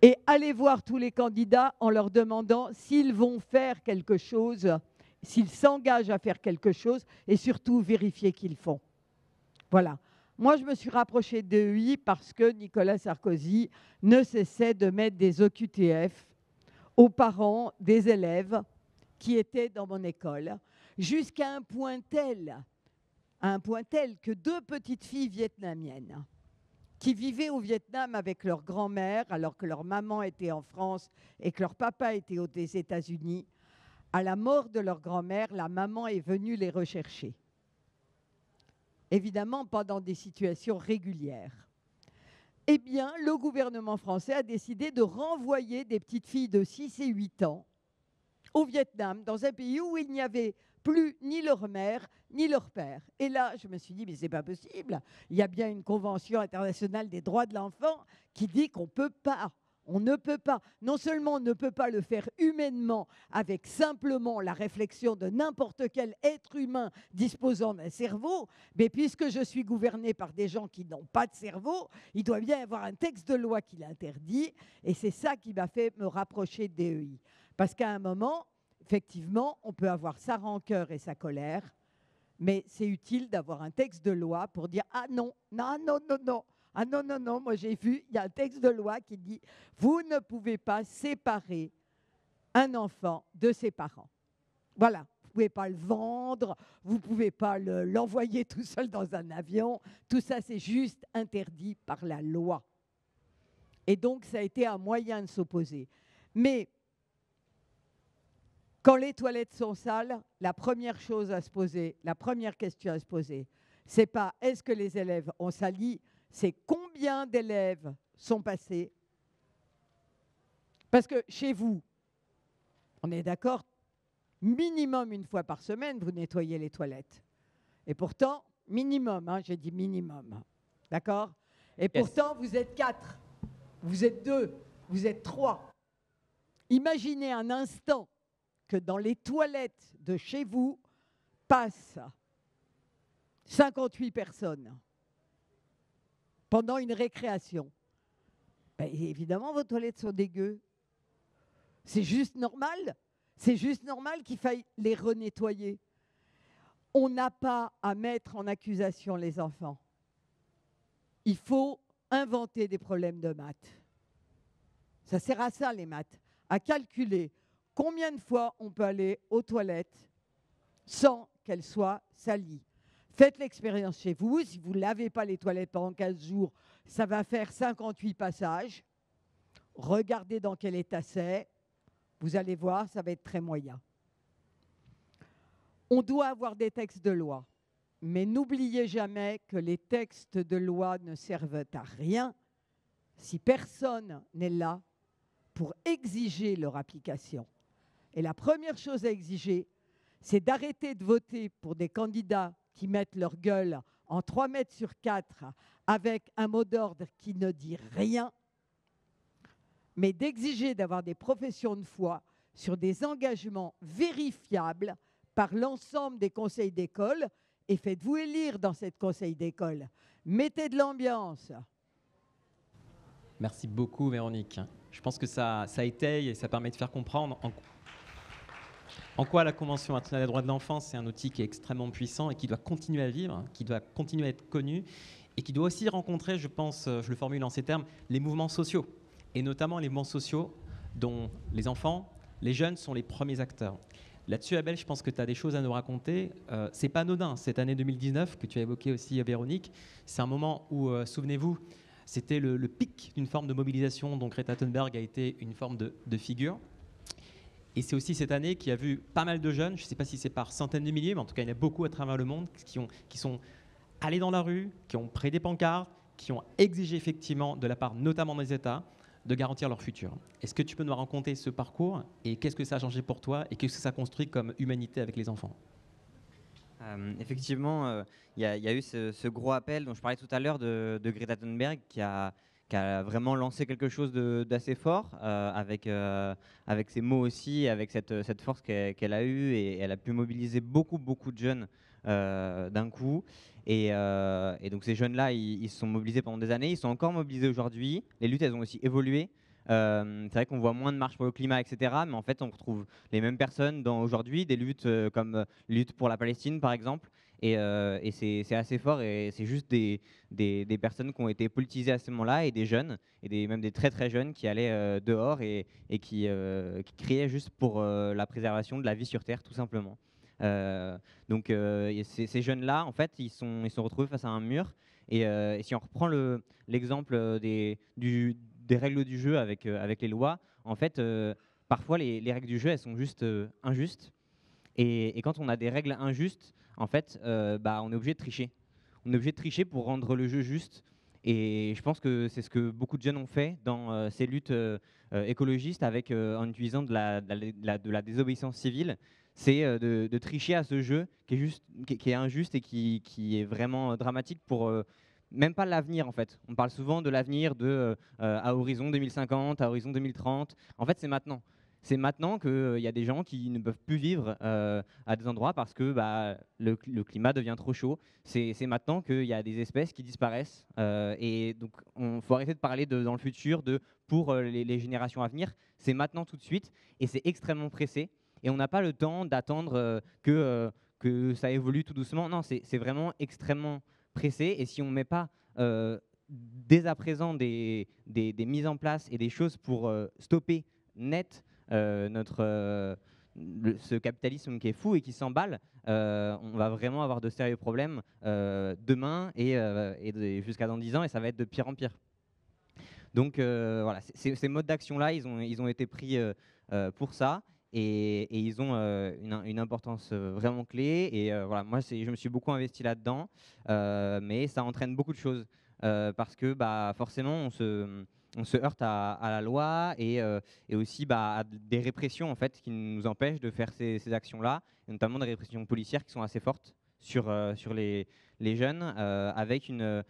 Et allez voir tous les candidats en leur demandant s'ils vont faire quelque chose, s'ils s'engagent à faire quelque chose, et surtout vérifier qu'ils font. Voilà. Moi, je me suis rapprochée de DEI parce que Nicolas Sarkozy ne cessait de mettre des OQTF aux parents des élèves qui étaient dans mon école, jusqu'à un point tel que 2 petites filles vietnamiennes qui vivaient au Vietnam avec leur grand-mère, alors que leur maman était en France et que leur papa était aux États-Unis, à la mort de leur grand-mère, la maman est venue les rechercher. Évidemment, pas dans des situations régulières. Eh bien, le gouvernement français a décidé de renvoyer des petites filles de 6 et 8 ans au Vietnam, dans un pays où il n'y avait plus ni leur mère, ni leur père. Et là, je me suis dit, mais c'est pas possible. Il y a bien une convention internationale des droits de l'enfant qui dit qu'on peut pas. On ne peut pas. Non seulement on ne peut pas le faire humainement avec simplement la réflexion de n'importe quel être humain disposant d'un cerveau, mais puisque je suis gouvernée par des gens qui n'ont pas de cerveau, il doit bien y avoir un texte de loi qui l'interdit. Et c'est ça qui m'a fait me rapprocher de DEI. Parce qu'à un moment, effectivement, on peut avoir sa rancœur et sa colère, mais c'est utile d'avoir un texte de loi pour dire « Ah non, non, non, non, non ». Ah non, non, non, moi j'ai vu, il y a un texte de loi qui dit « Vous ne pouvez pas séparer un enfant de ses parents ». Voilà, vous ne pouvez pas le vendre, vous ne pouvez pas l'envoyer tout seul dans un avion. Tout ça, c'est juste interdit par la loi. Et donc, ça a été un moyen de s'opposer. Mais quand les toilettes sont sales, la première chose à se poser, la première question à se poser, c'est pas est-ce que les élèves ont sali, c'est combien d'élèves sont passés. Parce que chez vous, on est d'accord, minimum 1 fois par semaine, vous nettoyez les toilettes. Et pourtant, minimum, hein, j'ai dit minimum. D'accord? Et pourtant, vous êtes 4, vous êtes 2, vous êtes 3. Imaginez un instant que dans les toilettes de chez vous passent 58 personnes pendant une récréation. Ben, évidemment, vos toilettes sont dégueu. C'est juste normal. C'est juste normal qu'il faille les renettoyer. On n'a pas à mettre en accusation les enfants. Il faut inventer des problèmes de maths. Ça sert à ça, les maths, à calculer combien de fois on peut aller aux toilettes sans qu'elles soient salies. Faites l'expérience chez vous. Si vous ne lavez pas les toilettes pendant 15 jours, ça va faire 58 passages. Regardez dans quel état c'est. Vous allez voir, ça va être très moyen. On doit avoir des textes de loi. Mais n'oubliez jamais que les textes de loi ne servent à rien si personne n'est là pour exiger leur application. Et la première chose à exiger, c'est d'arrêter de voter pour des candidats qui mettent leur gueule en 3 mètres sur 4 avec un mot d'ordre qui ne dit rien, mais d'exiger d'avoir des professions de foi sur des engagements vérifiables par l'ensemble des conseils d'école. Et faites-vous élire dans cette conseil d'école. Mettez de l'ambiance. Merci beaucoup, Véronique. Je pense que ça étaye et ça permet de faire comprendre en quoi la Convention internationale des droits de l'enfant, c'est un outil qui est extrêmement puissant et qui doit continuer à vivre, qui doit continuer à être connu et qui doit aussi rencontrer, je pense, je le formule en ces termes, les mouvements sociaux. Et notamment les mouvements sociaux dont les enfants, les jeunes sont les premiers acteurs. Là-dessus, Abel, je pense que tu as des choses à nous raconter. C'est pas anodin, cette année 2019 que tu as évoqué aussi, Véronique, c'est un moment où, souvenez-vous, c'était le pic d'une forme de mobilisation dont Greta Thunberg a été une forme de figure. Et c'est aussi cette année qui a vu pas mal de jeunes, je ne sais pas si c'est par centaines de milliers, mais en tout cas, il y en a beaucoup à travers le monde qui sont allés dans la rue, qui ont pris des pancartes, qui ont exigé effectivement, de la part notamment des États, de garantir leur futur. Est-ce que tu peux nous raconter ce parcours et qu'est-ce que ça a changé pour toi et qu'est-ce que ça construit comme humanité avec les enfants? Effectivement, il y a eu ce gros appel dont je parlais tout à l'heure de Greta Thunberg qui a vraiment lancé quelque chose d'assez fort avec ses mots aussi, avec cette force qu'elle a eue et elle a pu mobiliser beaucoup de jeunes d'un coup. Et donc ces jeunes-là, ils se sont mobilisés pendant des années, ils sont encore mobilisés aujourd'hui. Les luttes, elles ont aussi évolué. C'est vrai qu'on voit moins de marches pour le climat, etc. Mais en fait, on retrouve les mêmes personnes aujourd'hui, des luttes comme lutte pour la Palestine, par exemple. Et c'est assez fort et c'est juste des personnes qui ont été politisées à ce moment-là et des jeunes, et même des très jeunes qui allaient dehors et qui criaient juste pour la préservation de la vie sur Terre, tout simplement. Donc ces jeunes-là, en fait, ils sont retrouvés face à un mur. Et si on reprend l'exemple des règles du jeu avec les lois, en fait, parfois les règles du jeu, elles sont juste injustes. Et quand on a des règles injustes, en fait, on est obligé de tricher. On est obligé de tricher pour rendre le jeu juste. Et je pense que c'est ce que beaucoup de jeunes ont fait dans ces luttes écologistes en utilisant de la désobéissance civile. C'est de tricher à ce jeu qui est injuste et qui est vraiment dramatique pour même pas l'avenir en fait. On parle souvent de l'avenir à horizon 2050, à horizon 2030. En fait, c'est maintenant. C'est maintenant qu'il y a des gens qui ne peuvent plus vivre à des endroits parce que le climat devient trop chaud. C'est maintenant qu'il y a des espèces qui disparaissent. Et donc, il faut arrêter de parler dans le futur, pour les générations à venir. C'est maintenant tout de suite et c'est extrêmement pressé. Et on n'a pas le temps d'attendre que ça évolue tout doucement. Non, c'est vraiment extrêmement pressé. Et si on ne met pas dès à présent des mises en place et des choses pour stopper net ce capitalisme qui est fou et qui s'emballe, on va vraiment avoir de sérieux problèmes demain et jusqu'à dans 10 ans, et ça va être de pire en pire. Donc voilà, ces modes d'action-là, ils ont été pris pour ça. Et ils ont une importance vraiment clé. Et voilà, moi, je me suis beaucoup investi là-dedans, mais ça entraîne beaucoup de choses parce que forcément, on se heurte à la loi et aussi à des répressions en fait qui nous empêchent de faire ces actions-là, et notamment des répressions policières qui sont assez fortes sur les jeunes, avec une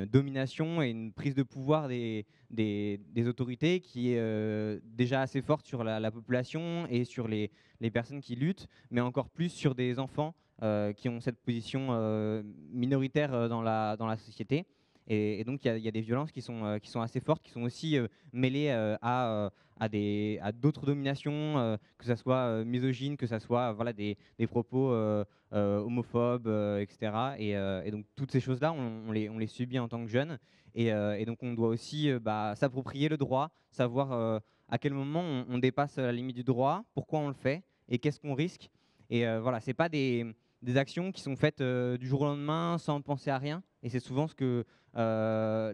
domination et une prise de pouvoir des autorités qui est déjà assez forte sur la population et sur les personnes qui luttent, mais encore plus sur des enfants qui ont cette position minoritaire dans la société. Et donc il y a des violences qui sont assez fortes, qui sont aussi mêlées à d'autres dominations, que ce soit misogynes, que ce soit des propos homophobes, etc. Et donc toutes ces choses-là, on les subit en tant que jeunes. Et donc on doit aussi s'approprier le droit, savoir à quel moment on dépasse la limite du droit, pourquoi on le fait et qu'est-ce qu'on risque. Et voilà, c'est pas des actions qui sont faites du jour au lendemain sans penser à rien. Et c'est souvent ce que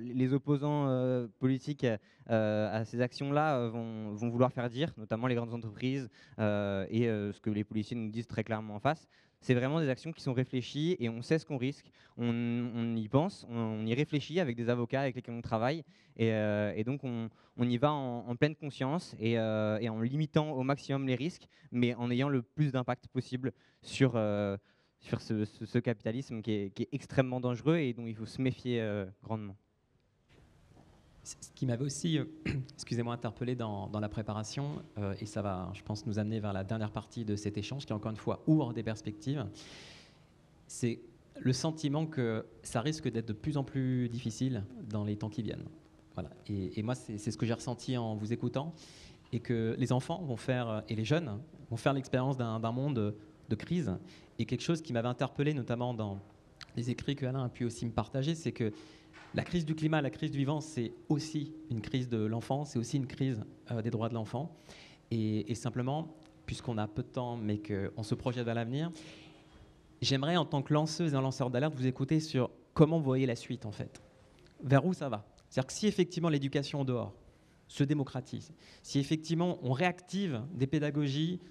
les opposants politiques à ces actions-là vont vouloir faire dire, notamment les grandes entreprises et ce que les policiers nous disent très clairement en face. C'est vraiment des actions qui sont réfléchies et on sait ce qu'on risque, on y pense, on y réfléchit avec des avocats avec lesquels on travaille et donc on y va en pleine conscience et en limitant au maximum les risques, mais en ayant le plus d'impact possible sur ce capitalisme qui est extrêmement dangereux et dont il faut se méfier grandement. Ce qui m'avait aussi, excusez-moi, interpellé dans la préparation, et ça va, je pense, nous amener vers la dernière partie de cet échange qui, encore une fois, ouvre des perspectives, c'est le sentiment que ça risque d'être de plus en plus difficile dans les temps qui viennent. Voilà. Et moi, c'est ce que j'ai ressenti en vous écoutant, et que les enfants vont faire, et les jeunes vont faire l'expérience d'un monde de crise. Et quelque chose qui m'avait interpellé, notamment dans les écrits que Alain a pu aussi me partager, c'est que la crise du climat, la crise du vivant, c'est aussi une crise de l'enfant, c'est aussi une crise des droits de l'enfant. Et simplement, puisqu'on a peu de temps, mais qu'on se projette vers l'avenir, j'aimerais, en tant que lanceuse et un lanceur d'alerte, vous écouter sur comment vous voyez la suite, en fait. Vers où ça va? C'est-à-dire que si effectivement l'éducation au dehors se démocratise, si effectivement on réactive des pédagogies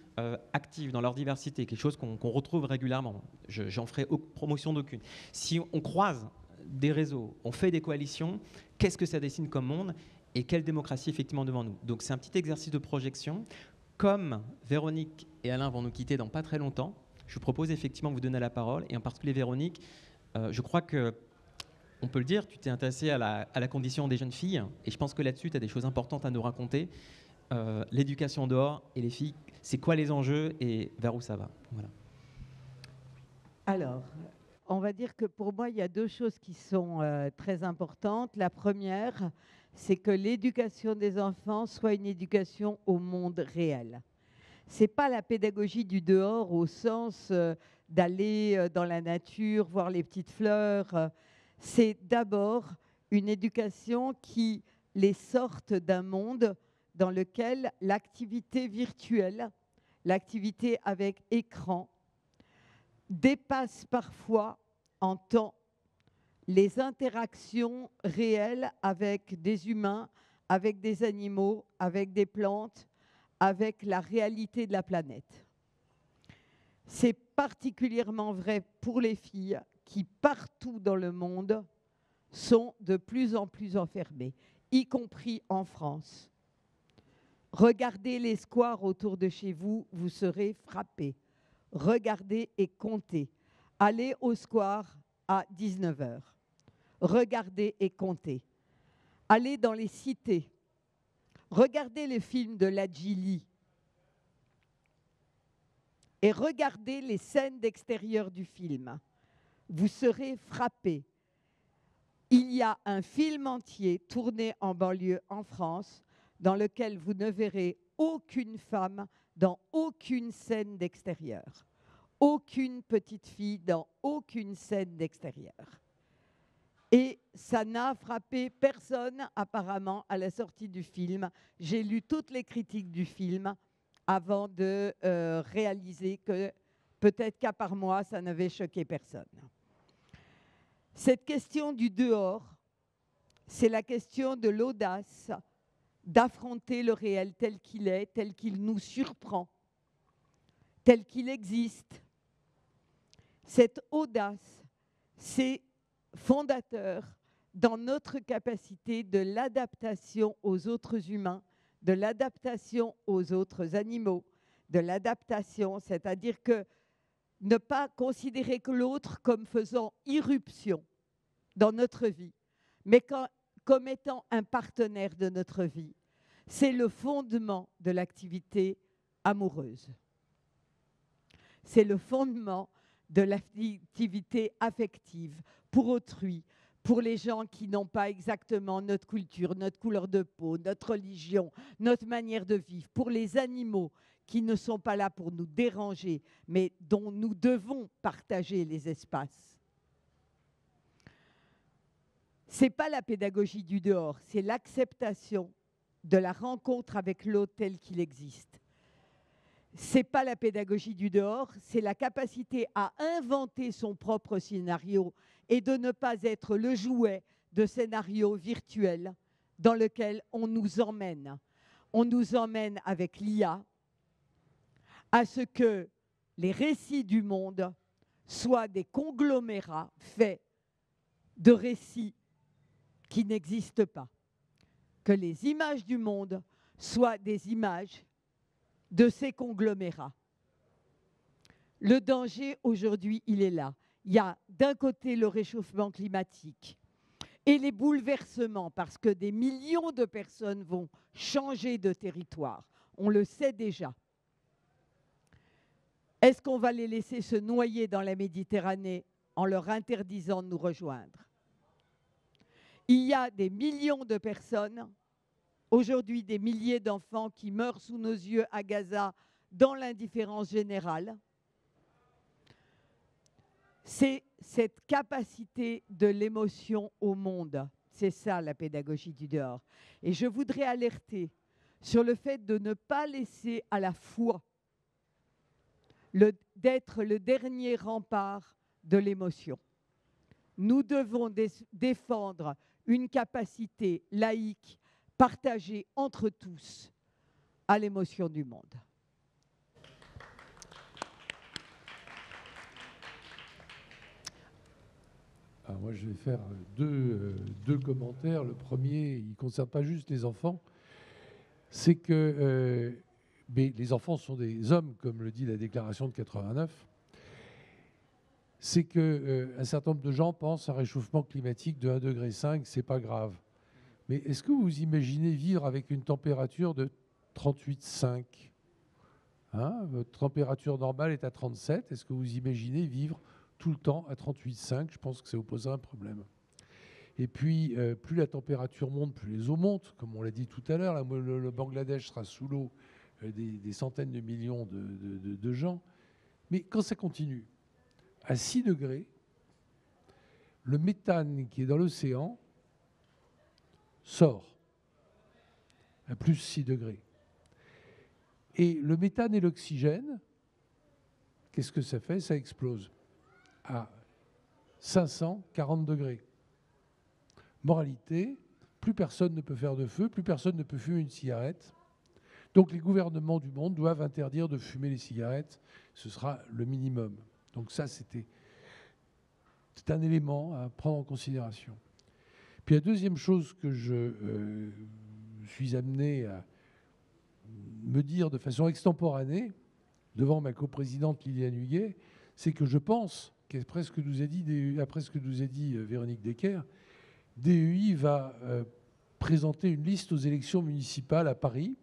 actives dans leur diversité, quelque chose qu'on retrouve régulièrement, j'en ferai promotion d'aucune, si on croise des réseaux, on fait des coalitions, qu'est-ce que ça dessine comme monde et quelle démocratie effectivement devant nous? Donc c'est un petit exercice de projection. Comme Véronique et Alain vont nous quitter dans pas très longtemps, je vous propose effectivement de vous donner la parole, et en particulier Véronique, je crois que on peut le dire, tu t'es intéressée à la condition des jeunes filles, et je pense que là-dessus, tu as des choses importantes à nous raconter. L'éducation dehors et les filles, c'est quoi les enjeux et vers où ça va? Voilà. Alors, on va dire que pour moi, il y a deux choses qui sont très importantes. La première, c'est que l'éducation des enfants soit une éducation au monde réel. Ce n'est pas la pédagogie du dehors au sens d'aller dans la nature, voir les petites fleurs. C'est d'abord une éducation qui les sorte d'un monde dans lequel l'activité virtuelle, l'activité avec écran, dépasse parfois en temps les interactions réelles avec des humains, avec des animaux, avec des plantes, avec la réalité de la planète. C'est particulièrement vrai pour les filles qui, partout dans le monde, sont de plus en plus enfermées, y compris en France. Regardez les squares autour de chez vous, vous serez frappés. Regardez et comptez. Allez au square à 19h. Regardez et comptez. Allez dans les cités. Regardez le film de Ladjili et regardez les scènes d'extérieur du film. Vous serez frappés. Il y a un film entier tourné en banlieue en France dans lequel vous ne verrez aucune femme dans aucune scène d'extérieur. Aucune petite fille dans aucune scène d'extérieur. Et ça n'a frappé personne apparemment à la sortie du film. J'ai lu toutes les critiques du film avant de réaliser que peut-être qu'à part moi, ça n'avait choqué personne. Cette question du dehors, c'est la question de l'audace d'affronter le réel tel qu'il est, tel qu'il nous surprend, tel qu'il existe. Cette audace, c'est fondateur dans notre capacité de l'adaptation aux autres humains, de l'adaptation aux autres animaux, de l'adaptation, c'est-à-dire que ne pas considérer que l'autre comme faisant irruption dans notre vie, mais comme étant un partenaire de notre vie. C'est le fondement de l'activité amoureuse. C'est le fondement de l'activité affective pour autrui, pour les gens qui n'ont pas exactement notre culture, notre couleur de peau, notre religion, notre manière de vivre, pour les animaux qui ne sont pas là pour nous déranger, mais dont nous devons partager les espaces. Ce n'est pas la pédagogie du dehors, c'est l'acceptation de la rencontre avec l'autre tel qu'il existe. Ce n'est pas la pédagogie du dehors, c'est la capacité à inventer son propre scénario et de ne pas être le jouet de scénarios virtuels dans lesquels on nous emmène. On nous emmène avec l'IA à ce que les récits du monde soient des conglomérats faits de récits qui n'existent pas. Que les images du monde soient des images de ces conglomérats. Le danger aujourd'hui, il est là. Il y a d'un côté le réchauffement climatique et les bouleversements parce que des millions de personnes vont changer de territoire. On le sait déjà. Est-ce qu'on va les laisser se noyer dans la Méditerranée en leur interdisant de nous rejoindre? Il y a des millions de personnes, aujourd'hui des milliers d'enfants qui meurent sous nos yeux à Gaza dans l'indifférence générale. C'est cette capacité de l'émotion au monde. C'est ça la pédagogie du dehors. Et je voudrais alerter sur le fait de ne pas laisser à la foi d'être le dernier rempart de l'émotion. Nous devons défendre une capacité laïque, partagée entre tous, à l'émotion du monde. Alors moi, je vais faire deux commentaires. Le premier, il ne concerne pas juste les enfants. C'est que mais les enfants sont des hommes, comme le dit la déclaration de 89. C'est qu'un certain nombre de gens pensent à un réchauffement climatique de 1,5 degré, c'est pas grave. Mais est-ce que vous imaginez vivre avec une température de 38,5 ? Votre température normale est à 37. Est-ce que vous imaginez vivre tout le temps à 38,5 ? Je pense que ça vous posera un problème. Et puis, plus la température monte, plus les eaux montent. Comme on l'a dit tout à l'heure, le Bangladesh sera sous l'eau des centaines de millions de gens. Mais quand ça continue, à 6 degrés, le méthane qui est dans l'océan sort à plus 6 degrés. Et le méthane et l'oxygène, qu'est-ce que ça fait? Ça explose à 540 degrés. Moralité, plus personne ne peut faire de feu, plus personne ne peut fumer une cigarette. Donc les gouvernements du monde doivent interdire de fumer les cigarettes. Ce sera le minimum. Donc ça, c'est un élément à prendre en considération. Puis la deuxième chose que je suis amené à me dire de façon extemporanée, devant ma coprésidente Liliane Huguet, c'est que je pense, après ce que nous a dit Véronique Decker, DEI va présenter une liste aux élections municipales à Paris,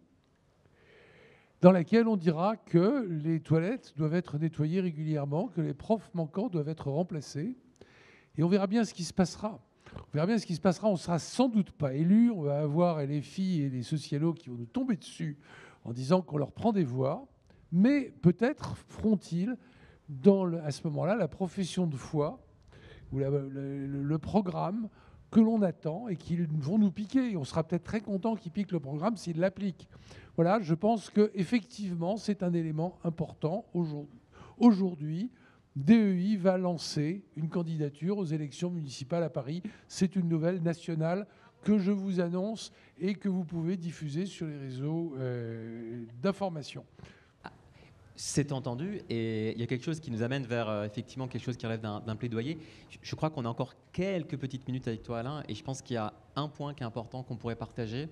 dans laquelle on dira que les toilettes doivent être nettoyées régulièrement, que les profs manquants doivent être remplacés. Et on verra bien ce qui se passera. On verra bien ce qui se passera. On ne sera sans doute pas élus. On va avoir les filles et les socialos qui vont nous tomber dessus en disant qu'on leur prend des voix. Mais peut-être feront-ils, à ce moment-là, la profession de foi ou le programme que l'on attend et qu'ils vont nous piquer. Et on sera peut-être très content qu'ils piquent le programme s'ils l'appliquent. Voilà, je pense qu'effectivement, c'est un élément important aujourd'hui. DEI va lancer une candidature aux élections municipales à Paris. C'est une nouvelle nationale que je vous annonce et que vous pouvez diffuser sur les réseaux d'information. C'est entendu, et il y a quelque chose qui nous amène vers effectivement quelque chose qui relève d'un plaidoyer. Je crois qu'on a encore quelques petites minutes avec toi, Alain, et je pense qu'il y a un point qui est important qu'on pourrait partager.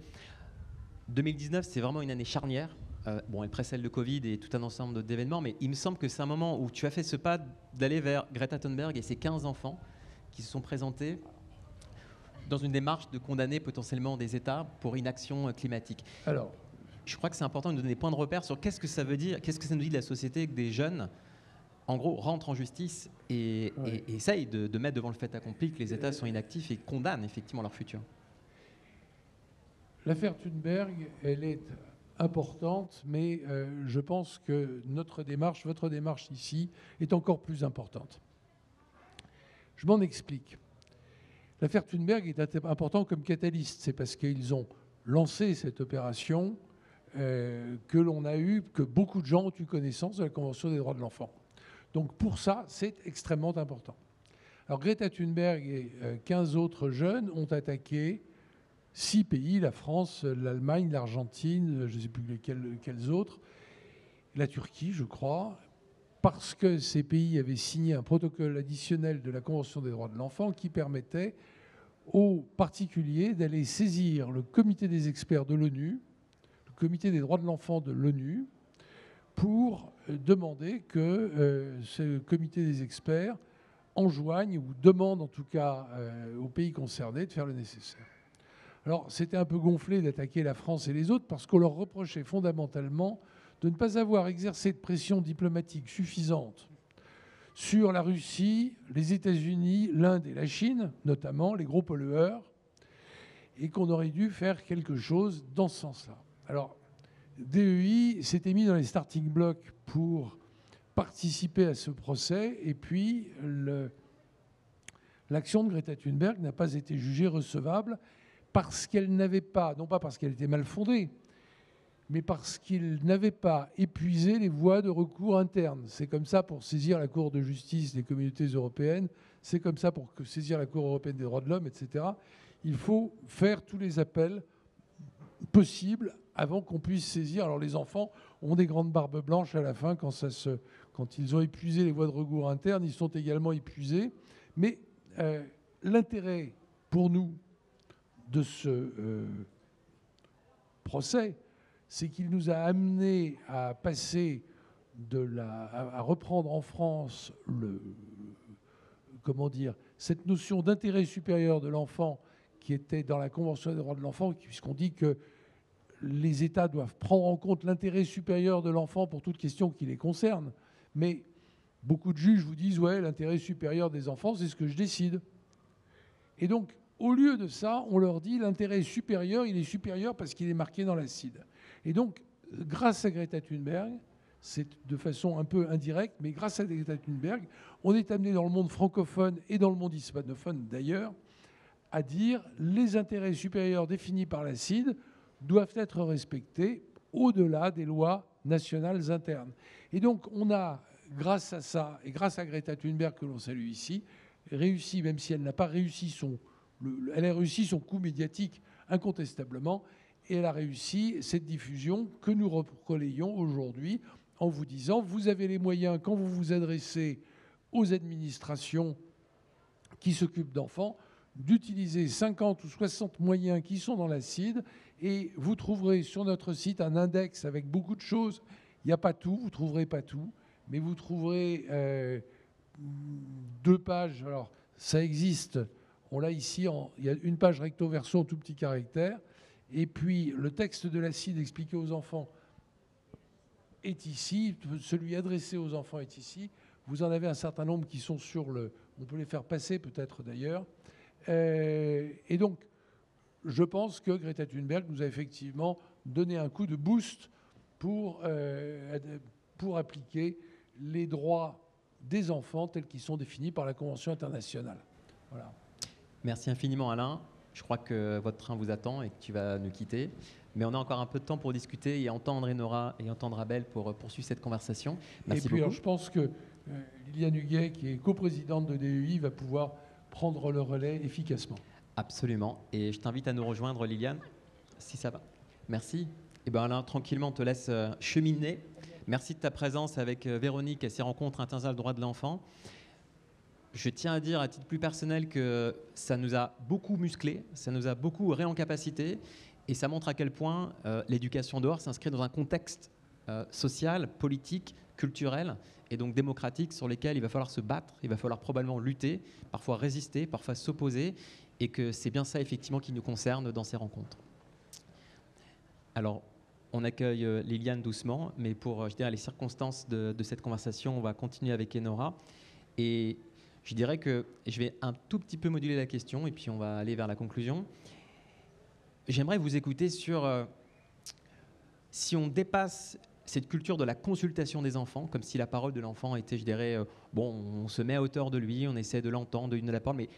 2019, c'est vraiment une année charnière. Bon, elle précède le Covid et tout un ensemble d'événements, mais il me semble que c'est un moment où tu as fait ce pas d'aller vers Greta Thunberg et ses 15 enfants qui se sont présentés dans une démarche de condamner potentiellement des États pour inaction climatique. Alors, je crois que c'est important de nous donner des points de repère sur qu'est-ce que ça veut dire, qu'est-ce que ça nous dit de la société que des jeunes, en gros, rentrent en justice et essayent de mettre devant le fait accompli que les États sont inactifs et condamnent effectivement leur futur. L'affaire Thunberg, elle est importante, mais je pense que votre démarche ici, est encore plus importante. Je m'en explique. L'affaire Thunberg est importante comme catalyste. C'est parce qu'ils ont lancé cette opération que beaucoup de gens ont eu connaissance de la Convention des droits de l'enfant. Donc pour ça, c'est extrêmement important. Alors Greta Thunberg et 15 autres jeunes ont attaqué 6 pays, la France, l'Allemagne, l'Argentine, je ne sais plus quels autres, la Turquie, je crois, parce que ces pays avaient signé un protocole additionnel de la Convention des droits de l'enfant qui permettait aux particuliers d'aller saisir le comité des experts de l'ONU, le comité des droits de l'enfant de l'ONU, pour demander que ce comité des experts enjoigne ou demande en tout cas aux pays concernés de faire le nécessaire. Alors c'était un peu gonflé d'attaquer la France et les autres parce qu'on leur reprochait fondamentalement de ne pas avoir exercé de pression diplomatique suffisante sur la Russie, les États-Unis, l'Inde et la Chine, notamment les gros pollueurs, et qu'on aurait dû faire quelque chose dans ce sens-là. Alors, DEI s'était mis dans les starting blocks pour participer à ce procès, et puis l'action de Greta Thunberg n'a pas été jugée recevable parce qu'elle n'avait pas, non pas parce qu'elle était mal fondée, mais parce qu'il n'avait pas épuisé les voies de recours internes. C'est comme ça pour saisir la Cour de justice des communautés européennes, c'est comme ça pour saisir la Cour européenne des droits de l'homme, etc. Il faut faire tous les appels possibles avant qu'on puisse saisir. Alors les enfants ont des grandes barbes blanches à la fin quand ils ont épuisé les voies de recours internes, ils sont également épuisés. Mais l'intérêt pour nous de ce procès, c'est qu'il nous a amené à passer à reprendre en France cette notion d'intérêt supérieur de l'enfant qui était dans la Convention des droits de l'enfant, puisqu'on dit que les États doivent prendre en compte l'intérêt supérieur de l'enfant pour toute question qui les concerne. Mais beaucoup de juges vous disent « ouais, l'intérêt supérieur des enfants, c'est ce que je décide ». Et donc, au lieu de ça, on leur dit l'intérêt supérieur, il est supérieur parce qu'il est marqué dans l'acide. Et donc, grâce à Greta Thunberg, c'est de façon un peu indirecte, mais grâce à Greta Thunberg, on est amené dans le monde francophone et dans le monde hispanophone d'ailleurs, à dire les intérêts supérieurs définis par l'acide doivent être respectés au-delà des lois nationales internes. Et donc, on a, grâce à ça, et grâce à Greta Thunberg que l'on salue ici, réussi, même si elle n'a pas réussi elle a réussi son coup médiatique incontestablement, et elle a réussi cette diffusion que nous relayons aujourd'hui en vous disant vous avez les moyens, quand vous vous adressez aux administrations qui s'occupent d'enfants, d'utiliser 50 ou 60 moyens qui sont dans l'acide, et vous trouverez sur notre site un index avec beaucoup de choses. Il n'y a pas tout, vous ne trouverez pas tout, mais vous trouverez 2 pages. Alors, ça existe. On l'a ici, il y a une page recto verso en tout petit caractère. Et puis, le texte de l'acide expliqué aux enfants est ici. Celui adressé aux enfants est ici. Vous en avez un certain nombre qui sont sur on peut les faire passer peut-être d'ailleurs. Et donc, je pense que Greta Thunberg nous a effectivement donné un coup de boost pour appliquer les droits des enfants tels qu'ils sont définis par la Convention internationale. Voilà. Merci infiniment Alain. Je crois que votre train vous attend et que tu vas nous quitter. Mais on a encore un peu de temps pour discuter et entendre Enora et entendre Abel pour poursuivre cette conversation. Merci beaucoup. Alors, je pense que Liliane Huguet, qui est coprésidente de DEI, va pouvoir prendre le relais efficacement. Absolument. Et je t'invite à nous rejoindre, Liliane, si ça va. Merci. Et bien Alain, tranquillement, on te laisse cheminer. Merci de ta présence avec Véronique et ses rencontres internationales droits de l'enfant. Je tiens à dire à titre plus personnel que ça nous a beaucoup musclés, ça nous a beaucoup réencapacité et ça montre à quel point l'éducation dehors s'inscrit dans un contexte social, politique, culturel et donc démocratique sur lesquels il va falloir se battre, il va falloir probablement lutter, parfois résister, parfois s'opposer et que c'est bien ça effectivement qui nous concerne dans ces rencontres. Alors, on accueille Liliane doucement, mais pour les circonstances de cette conversation, on va continuer avec Enora. Et je dirais que je vais un tout petit peu moduler la question et puis on va aller vers la conclusion. J'aimerais vous écouter sur si on dépasse cette culture de la consultation des enfants, comme si la parole de l'enfant était, je dirais, on se met à hauteur de lui, on essaie de l'entendre, de lui donner la parole, mais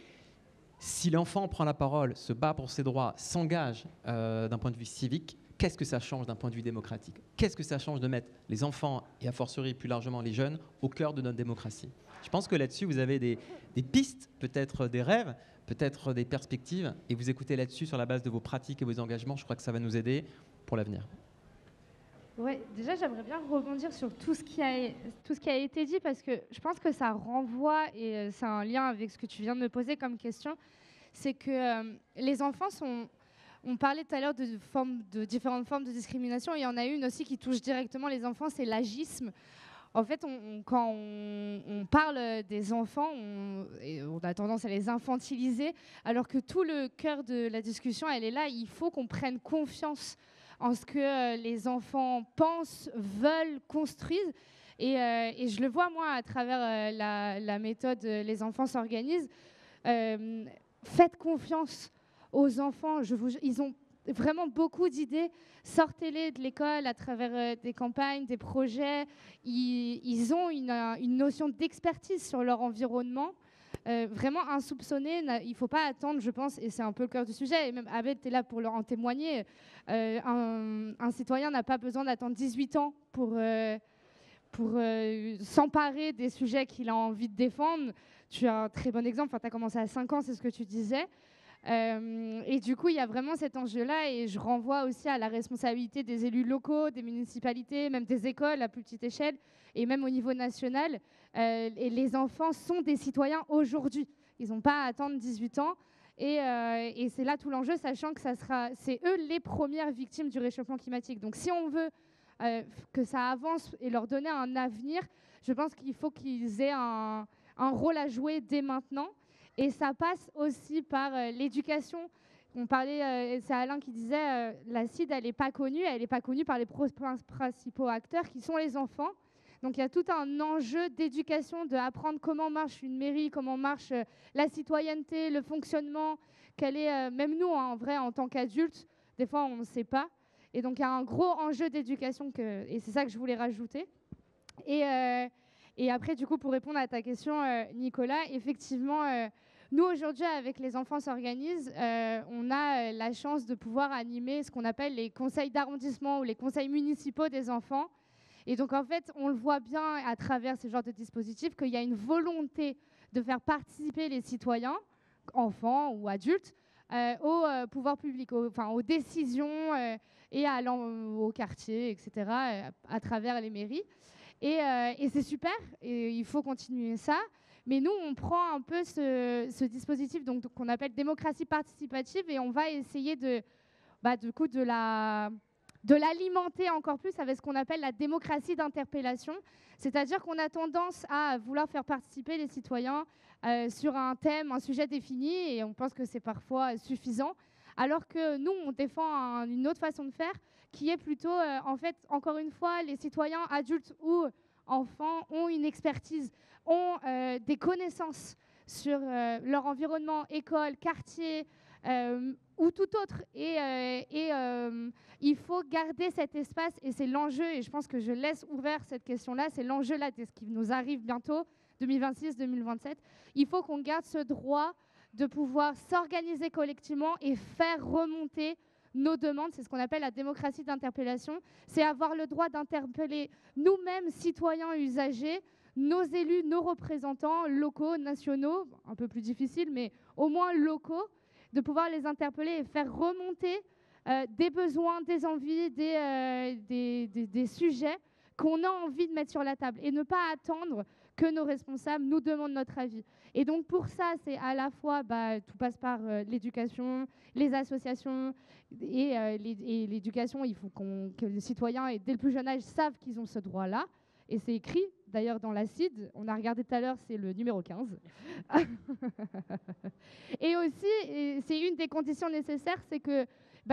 si l'enfant prend la parole, se bat pour ses droits, s'engage d'un point de vue civique, qu'est-ce que ça change d'un point de vue démocratique? Qu'est-ce que ça change de mettre les enfants, et a fortiori plus largement les jeunes, au cœur de notre démocratie? Je pense que là-dessus, vous avez des pistes, peut-être des rêves, peut-être des perspectives, et vous écoutez là-dessus sur la base de vos pratiques et vos engagements. Je crois que ça va nous aider pour l'avenir. Ouais, déjà, j'aimerais bien rebondir sur tout ce qui a été dit, parce que je pense que ça renvoie, et c'est un lien avec ce que tu viens de me poser comme question, c'est que les enfants sont... On parlait tout à l'heure de différentes formes de discrimination, et il y en a une aussi qui touche directement les enfants, c'est l'agisme. En fait, quand on parle des enfants, on a tendance à les infantiliser, alors que tout le cœur de la discussion, elle est là. Il faut qu'on prenne confiance en ce que les enfants pensent, veulent, construisent. Et je le vois, moi, à travers la méthode Les enfants s'organisent. Faites confiance aux enfants. Ils ont vraiment beaucoup d'idées. Sortez-les de l'école à travers des campagnes, des projets. Ils ont une notion d'expertise sur leur environnement. Vraiment insoupçonnée. Il ne faut pas attendre, je pense, et c'est un peu le cœur du sujet, et même Abed, tu es là pour leur en témoigner. Un citoyen n'a pas besoin d'attendre 18 ans pour s'emparer des sujets qu'il a envie de défendre. Tu as un très bon exemple, tu as commencé à 5 ans, c'est ce que tu disais. Et du coup, il y a vraiment cet enjeu-là, et je renvoie aussi à la responsabilité des élus locaux, des municipalités, même des écoles à plus petite échelle, et même au niveau national. Et les enfants sont des citoyens aujourd'hui. Ils n'ont pas à attendre 18 ans. Et c'est là tout l'enjeu, sachant que c'est eux les premières victimes du réchauffement climatique. Donc si on veut que ça avance et leur donner un avenir, je pense qu'il faut qu'ils aient un rôle à jouer dès maintenant. Et ça passe aussi par l'éducation. On parlait, c'est Alain qui disait, la CID, elle n'est pas connue par les principaux acteurs qui sont les enfants. Donc il y a tout un enjeu d'éducation, d'apprendre comment marche une mairie, comment marche la citoyenneté, le fonctionnement, même nous, en vrai, en tant qu'adultes, des fois on ne sait pas. Et donc il y a un gros enjeu d'éducation, et c'est ça que je voulais rajouter. Et après, du coup, pour répondre à ta question, Nicolas, effectivement, nous, aujourd'hui, avec Les enfants s'organisent, on a la chance de pouvoir animer ce qu'on appelle les conseils d'arrondissement ou les conseils municipaux des enfants. Et donc, en fait, on le voit bien à travers ce genre de dispositifs qu'il y a une volonté de faire participer les citoyens, enfants ou adultes, au pouvoir public, aux décisions et au quartier, etc., à travers les mairies. Et c'est super, et il faut continuer ça. Mais nous, on prend un peu ce dispositif qu'on appelle démocratie participative, et on va essayer de l'alimenter encore plus avec ce qu'on appelle la démocratie d'interpellation. C'est-à-dire qu'on a tendance à vouloir faire participer les citoyens sur un thème, un sujet défini, et on pense que c'est parfois suffisant. Alors que nous, on défend une autre façon de faire, qui est plutôt, en fait, encore une fois, les citoyens, adultes ou enfants, ont une expertise, ont des connaissances sur leur environnement, école, quartier ou tout autre. Et il faut garder cet espace, et c'est l'enjeu, et je pense que je laisse ouvert cette question-là, c'est l'enjeu-là de ce qui nous arrive bientôt, 2026-2027. Il faut qu'on garde ce droit de pouvoir s'organiser collectivement et faire remonter nos demandes. C'est ce qu'on appelle la démocratie d'interpellation. C'est avoir le droit d'interpeller nous-mêmes, citoyens usagers, nos élus, nos représentants locaux, nationaux, un peu plus difficile, mais au moins locaux, de pouvoir les interpeller et faire remonter des besoins, des envies, des sujets qu'on a envie de mettre sur la table, et ne pas attendre que nos responsables nous demandent notre avis. Et donc pour ça, c'est à la fois, tout passe par l'éducation, les associations, et l'éducation, il faut que les citoyens, et dès le plus jeune âge, savent qu'ils ont ce droit-là. Et c'est écrit, d'ailleurs, dans la CID. On a regardé tout à l'heure, c'est le numéro 15. Et aussi, c'est une des conditions nécessaires, c'est que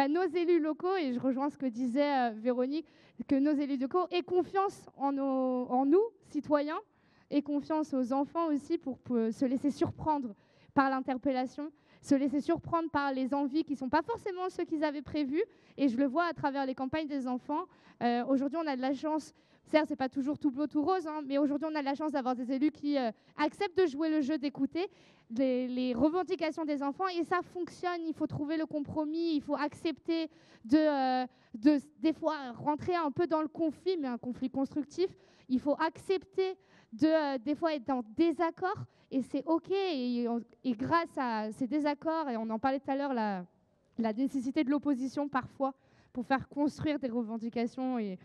nos élus locaux, et je rejoins ce que disait Véronique, que nos élus locaux aient confiance en nous, citoyens, et confiance aux enfants aussi pour se laisser surprendre par l'interpellation, se laisser surprendre par les envies qui ne sont pas forcément ceux qu'ils avaient prévus. Et je le vois à travers les campagnes des enfants. Aujourd'hui, on a de la chance. certes, c'est pas toujours tout beau, tout rose, hein, mais aujourd'hui, on a la chance d'avoir des élus qui acceptent de jouer le jeu, d'écouter les revendications des enfants, et ça fonctionne. Il faut trouver le compromis, il faut accepter des fois rentrer un peu dans le conflit, mais un conflit constructif. Il faut accepter des fois être en désaccord, et c'est OK. Et grâce à ces désaccords, et on en parlait tout à l'heure, la nécessité de l'opposition parfois pour faire construire des revendications et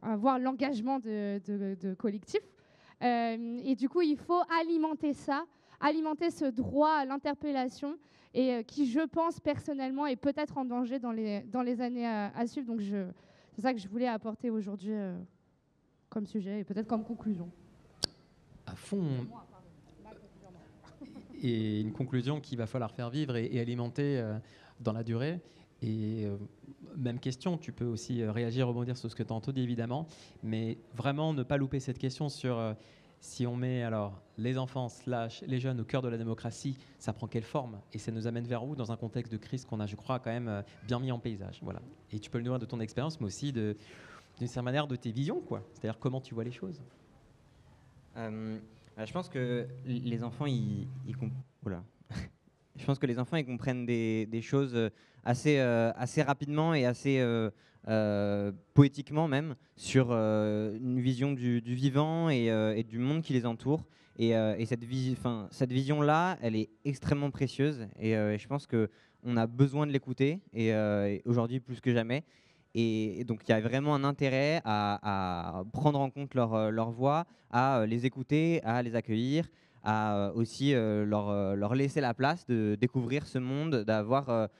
avoir l'engagement de collectif. Et du coup, il faut alimenter ça, alimenter ce droit à l'interpellation, et qui, je pense personnellement, est peut-être en danger dans les années à suivre. Donc, c'est ça que je voulais apporter aujourd'hui comme sujet et peut-être comme conclusion. À fond. Et une conclusion qu'il va falloir faire vivre et alimenter dans la durée. Et même question, tu peux aussi réagir, rebondir sur ce que tu as entendu évidemment, mais vraiment ne pas louper cette question sur si on met alors les enfants / les jeunes au cœur de la démocratie, ça prend quelle forme et ça nous amène vers où dans un contexte de crise qu'on a, je crois, quand même bien mis en paysage. Voilà. Et tu peux le nourrir de ton expérience, mais aussi d'une certaine manière de tes visions, quoi. C'est-à-dire comment tu vois les choses. Je pense que les enfants, je pense que les enfants, ils comprennent des choses assez rapidement et assez poétiquement même sur une vision du vivant et du monde qui les entoure. Et cette vision-là, elle est extrêmement précieuse. Et je pense qu'on a besoin de l'écouter, et aujourd'hui plus que jamais. Et donc, il y a vraiment un intérêt à prendre en compte leur voix, à les écouter, à les accueillir, à aussi leur laisser la place de découvrir ce monde, d'avoir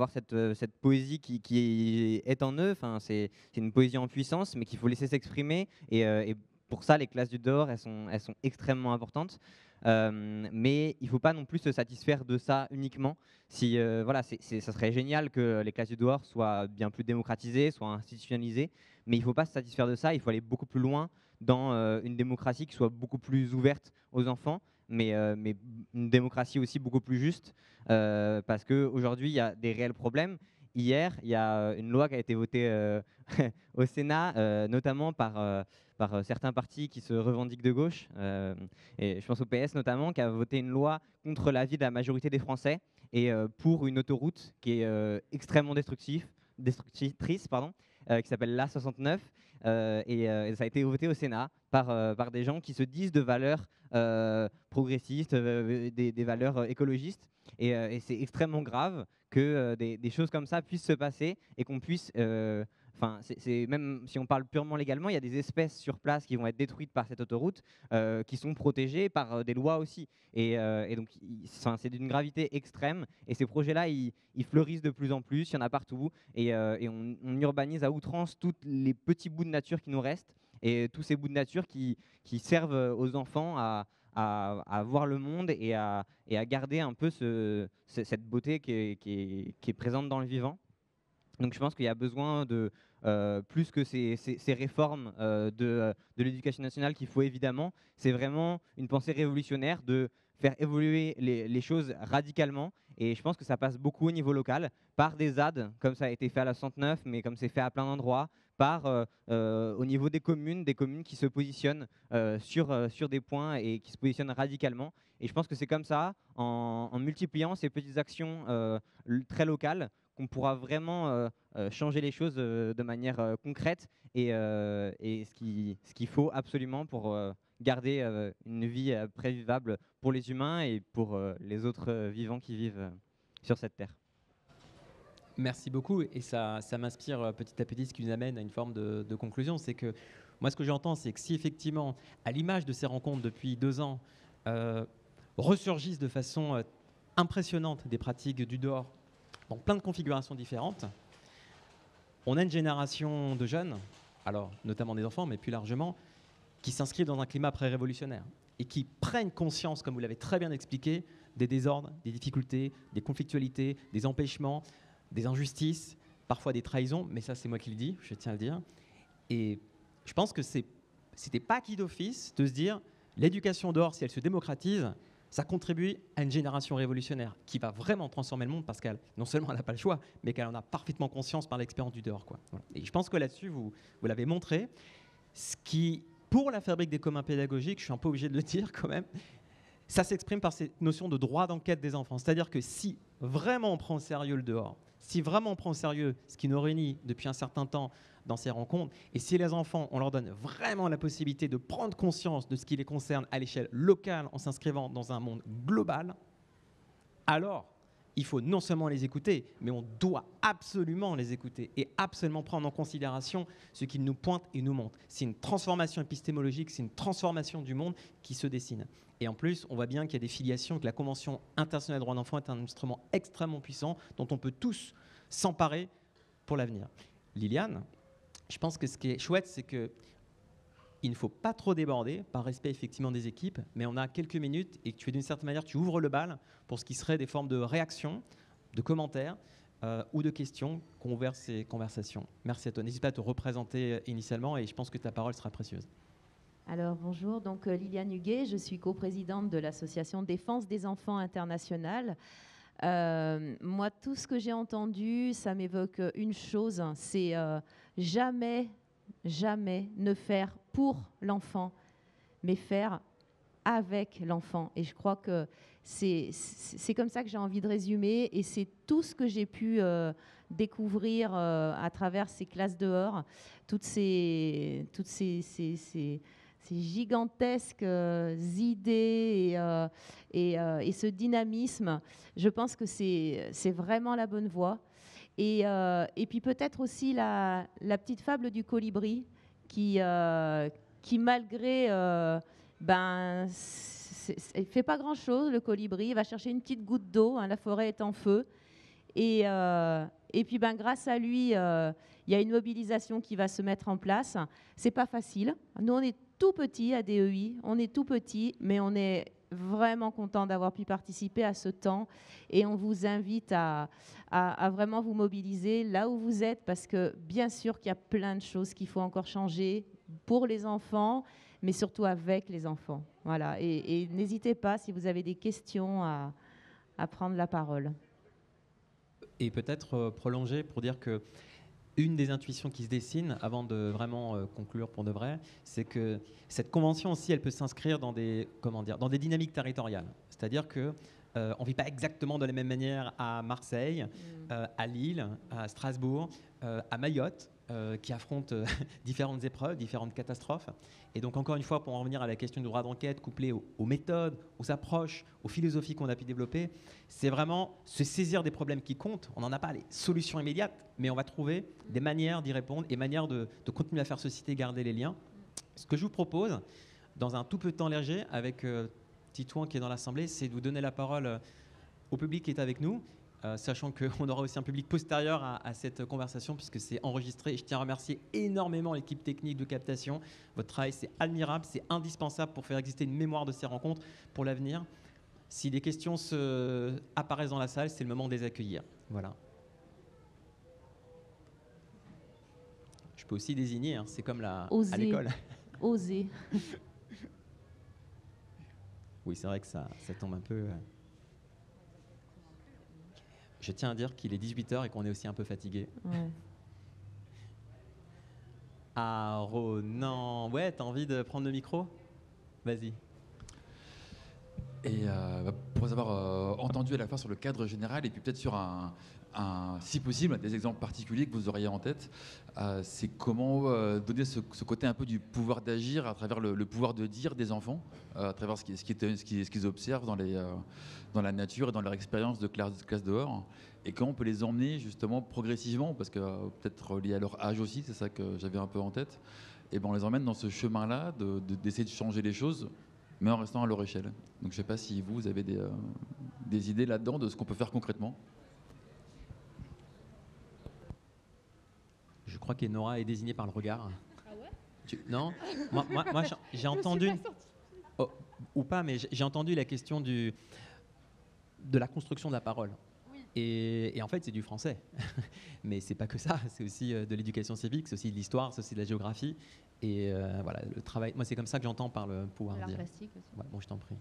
cette poésie qui est en eux. Enfin, c'est une poésie en puissance, mais qu'il faut laisser s'exprimer. Et pour ça, les classes du dehors, elles sont extrêmement importantes. Mais il ne faut pas non plus se satisfaire de ça uniquement. Ça serait génial que les classes du dehors soient bien plus démocratisées, soient institutionnalisées, mais il ne faut pas se satisfaire de ça. Il faut aller beaucoup plus loin dans une démocratie qui soit beaucoup plus ouverte aux enfants, mais une démocratie aussi beaucoup plus juste, parce qu'aujourd'hui, il y a des réels problèmes. Hier, il y a une loi qui a été votée au Sénat, notamment par certains partis qui se revendiquent de gauche, et je pense au PS notamment, qui a voté une loi contre l'avis de la majorité des Français et pour une autoroute qui est extrêmement destructrice, qui s'appelle l'A69, et ça a été voté au Sénat par des gens qui se disent de valeurs progressistes, des valeurs écologistes, et c'est extrêmement grave que des choses comme ça puissent se passer et qu'on puisse... même si on parle purement légalement, il y a des espèces sur place qui vont être détruites par cette autoroute, qui sont protégées par des lois aussi. Et donc, c'est d'une gravité extrême. Et ces projets-là, ils fleurissent de plus en plus. Il y en a partout. Et on urbanise à outrance tous les petits bouts de nature qui nous restent. Et tous ces bouts de nature qui servent aux enfants à voir le monde et à garder un peu cette beauté qui est présente dans le vivant. Donc je pense qu'il y a besoin de plus que ces réformes de l'éducation nationale qu'il faut évidemment, c'est vraiment une pensée révolutionnaire de faire évoluer les choses radicalement. Et je pense que ça passe beaucoup au niveau local, par des ZAD, comme ça a été fait à la 69, mais comme c'est fait à plein d'endroits, au niveau des communes qui se positionnent sur des points et qui se positionnent radicalement. Et je pense que c'est comme ça, en multipliant ces petites actions très locales, qu'on pourra vraiment changer les choses de manière concrète et ce qu'il faut absolument pour garder une vie prévivable pour les humains et pour les autres vivants qui vivent sur cette terre. Merci beaucoup, et ça m'inspire petit à petit, ce qui nous amène à une forme de conclusion. C'est que moi, ce que j'entends, c'est que si effectivement, à l'image de ces rencontres depuis 2 ans, ressurgissent de façon impressionnante des pratiques du dehors, dans plein de configurations différentes, on a une génération de jeunes, alors notamment des enfants, mais plus largement, qui s'inscrivent dans un climat pré-révolutionnaire et qui prennent conscience, comme vous l'avez très bien expliqué, des désordres, des difficultés, des conflictualités, des empêchements, des injustices, parfois des trahisons, mais ça c'est moi qui le dis, je tiens à le dire. Et je pense que c'était pas acquis d'office de se dire l'éducation dehors, si elle se démocratise, ça contribue à une génération révolutionnaire qui va vraiment transformer le monde parce qu'elle, non seulement elle n'a pas le choix, mais qu'elle en a parfaitement conscience par l'expérience du dehors, quoi. Voilà. Et je pense que là-dessus, vous l'avez montré. Ce qui, pour la fabrique des communs pédagogiques, je suis un peu obligé de le dire quand même, ça s'exprime par cette notion de droit d'enquête des enfants. C'est-à-dire que si vraiment on prend au sérieux le dehors, si vraiment on prend au sérieux ce qui nous réunit depuis un certain temps dans ces rencontres, et si les enfants, on leur donne vraiment la possibilité de prendre conscience de ce qui les concerne à l'échelle locale en s'inscrivant dans un monde global, alors il faut non seulement les écouter, mais on doit absolument les écouter et absolument prendre en considération ce qu'ils nous pointent et nous montrent. C'est une transformation épistémologique, c'est une transformation du monde qui se dessine. Et en plus, on voit bien qu'il y a des filiations, que la Convention internationale des droits de l'enfant est un instrument extrêmement puissant dont on peut tous s'emparer pour l'avenir. Liliane, je pense que ce qui est chouette, c'est que il ne faut pas trop déborder, par respect effectivement des équipes, mais on a quelques minutes et que d'une certaine manière, tu ouvres le bal pour ce qui serait des formes de réactions, de commentaires ou de questions qu'ont ouvert ces conversations. Merci à toi. N'hésite pas à te représenter initialement et je pense que ta parole sera précieuse. Alors bonjour, donc Liliane Huguet, je suis coprésidente de l'association Défense des enfants internationale. Moi, tout ce que j'ai entendu, ça m'évoque une chose, c'est jamais ne faire pour l'enfant, mais faire avec l'enfant. Et je crois que c'est comme ça que j'ai envie de résumer, et c'est tout ce que j'ai pu découvrir à travers ces classes dehors, toutes ces gigantesques idées et ce dynamisme. Je pense que c'est vraiment la bonne voie. Et puis peut-être aussi la petite fable du colibri qui malgré, il fait pas grand-chose, le colibri. Il va chercher une petite goutte d'eau, hein, la forêt est en feu. Et puis grâce à lui, il y a une mobilisation qui va se mettre en place. C'est pas facile. Nous, on est tout petits à DEI, on est tout petits, mais on est vraiment content d'avoir pu participer à ce temps, et on vous invite à vraiment vous mobiliser là où vous êtes, parce que bien sûr qu'il y a plein de choses qu'il faut encore changer pour les enfants, mais surtout avec les enfants. Voilà. Et n'hésitez pas, si vous avez des questions, à prendre la parole. Et peut-être prolonger pour dire que une des intuitions qui se dessine, avant de vraiment conclure pour de vrai, c'est que cette convention aussi, elle peut s'inscrire dans des dynamiques territoriales. C'est-à-dire que on ne vit pas exactement de la même manière à Marseille, à Lille, à Strasbourg, à Mayotte, qui affrontent différentes épreuves, différentes catastrophes. Et donc, encore une fois, pour en revenir à la question du droit d'enquête, couplée aux méthodes, aux approches, aux philosophies qu'on a pu développer, c'est vraiment se saisir des problèmes qui comptent. On n'en a pas les solutions immédiates, mais on va trouver des manières d'y répondre et manières de continuer à faire société, garder les liens. Ce que je vous propose, dans un tout peu de temps léger, avec Titouan qui est dans l'Assemblée, c'est de vous donner la parole au public qui est avec nous, sachant qu'on aura aussi un public postérieur à cette conversation puisque c'est enregistré. Et je tiens à remercier énormément l'équipe technique de captation. Votre travail, c'est admirable, c'est indispensable pour faire exister une mémoire de ces rencontres pour l'avenir. Si des questions apparaissent dans la salle, c'est le moment de les accueillir. Voilà. Je peux aussi désigner, hein, c'est comme à l'école. Oser. Oui, c'est vrai que ça tombe un peu... Je tiens à dire qu'il est 18h et qu'on est aussi un peu fatigué. Ouais. Ah, Ronan, ouais, t'as envie de prendre le micro ? Vas-y. Et pour avoir entendu à la fois sur le cadre général et puis peut-être sur si possible, des exemples particuliers que vous auriez en tête, c'est comment donner ce côté un peu du pouvoir d'agir à travers le pouvoir de dire des enfants, à travers ce qu'ils observent dans la nature et dans leur expérience de classe dehors, et comment on peut les emmener justement progressivement, parce que peut-être lié à leur âge aussi, c'est ça que j'avais un peu en tête, et on les emmène dans ce chemin-là d'essayer de changer les choses, mais en restant à leur échelle. Donc je ne sais pas si vous avez des idées là-dedans de ce qu'on peut faire concrètement. Je crois qu'Enora est désignée par le regard. Ah ouais ? Non ? Moi j'ai entendu... Oh, ou pas, mais j'ai entendu la question de la construction de la parole. Oui. Et en fait, c'est du français. Mais c'est pas que ça, c'est aussi de l'éducation civique, c'est aussi de l'histoire, c'est aussi de la géographie. Et voilà, le travail... Moi, c'est comme ça que j'entends par le pouvoir dire. L'art plastique aussi. Ouais, bon, je t'en prie.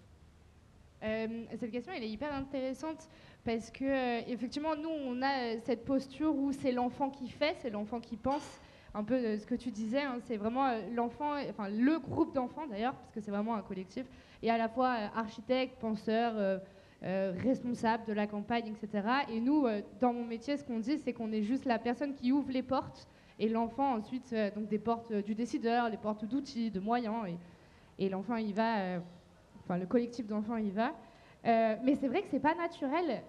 Cette question, elle est hyper intéressante parce que effectivement, nous, on a cette posture où c'est l'enfant qui fait, c'est l'enfant qui pense. un peu ce que tu disais, hein, c'est vraiment l'enfant, enfin le groupe d'enfants d'ailleurs, parce que c'est vraiment un collectif, et à la fois architecte, penseur, responsable de la campagne, etc. Et nous, dans mon métier, ce qu'on dit, c'est qu'on est juste la personne qui ouvre les portes, et l'enfant ensuite, donc des portes du décideur, les portes d'outils, de moyens, et l'enfant il va, enfin le collectif d'enfants il va. Mais c'est vrai que c'est pas naturel.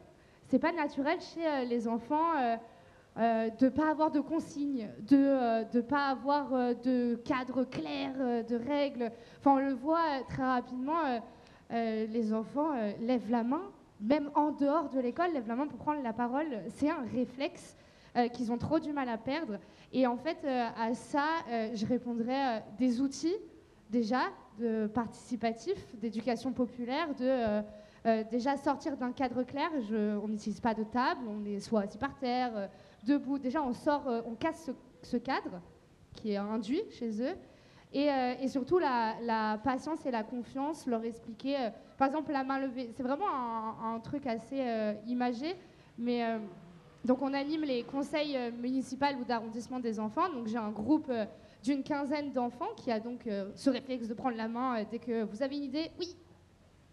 C'est pas naturel chez les enfants de ne pas avoir de consignes, de ne pas avoir de cadre clair, de règles. Enfin, on le voit très rapidement, les enfants lèvent la main, même en dehors de l'école, lèvent la main pour prendre la parole. C'est un réflexe qu'ils ont trop du mal à perdre. Et en fait, à ça, je répondrais des outils, déjà, de participatif, d'éducation populaire, déjà sortir d'un cadre clair. On n'utilise pas de table, on est soit assis par terre, debout. Déjà, on casse ce cadre qui est induit chez eux. Et surtout, la patience et la confiance, leur expliquer. Par exemple, la main levée, c'est vraiment un truc assez imagé. Mais donc, on anime les conseils municipaux ou d'arrondissement des enfants. Donc, j'ai un groupe d'une quinzaine d'enfants qui a donc ce réflexe de prendre la main dès que vous avez une idée. Oui.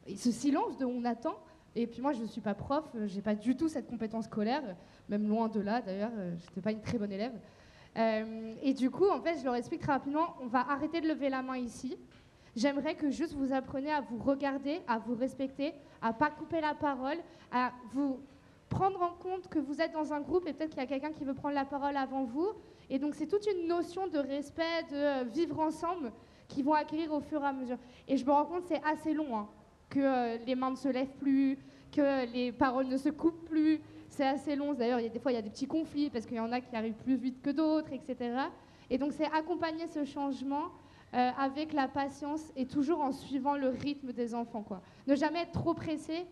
Et ce silence de on attend. Et puis moi, je ne suis pas prof, je n'ai pas du tout cette compétence scolaire, même loin de là d'ailleurs, je n'étais pas une très bonne élève. Et du coup, en fait, je leur explique très rapidement, on va arrêter de lever la main ici. J'aimerais que juste vous appreniez à vous regarder, à vous respecter, à ne pas couper la parole, à vous prendre en compte que vous êtes dans un groupe et peut-être qu'il y a quelqu'un qui veut prendre la parole avant vous. Et donc, c'est toute une notion de respect, de vivre ensemble qu'ils vont acquérir au fur et à mesure. Et je me rends compte que c'est assez long, hein, que les mains ne se lèvent plus, que les paroles ne se coupent plus. C'est assez long. D'ailleurs, des fois, il y a des petits conflits parce qu'il y en a qui arrivent plus vite que d'autres, etc. Et donc, c'est accompagner ce changement avec la patience et toujours en suivant le rythme des enfants, quoi. Ne jamais être trop pressé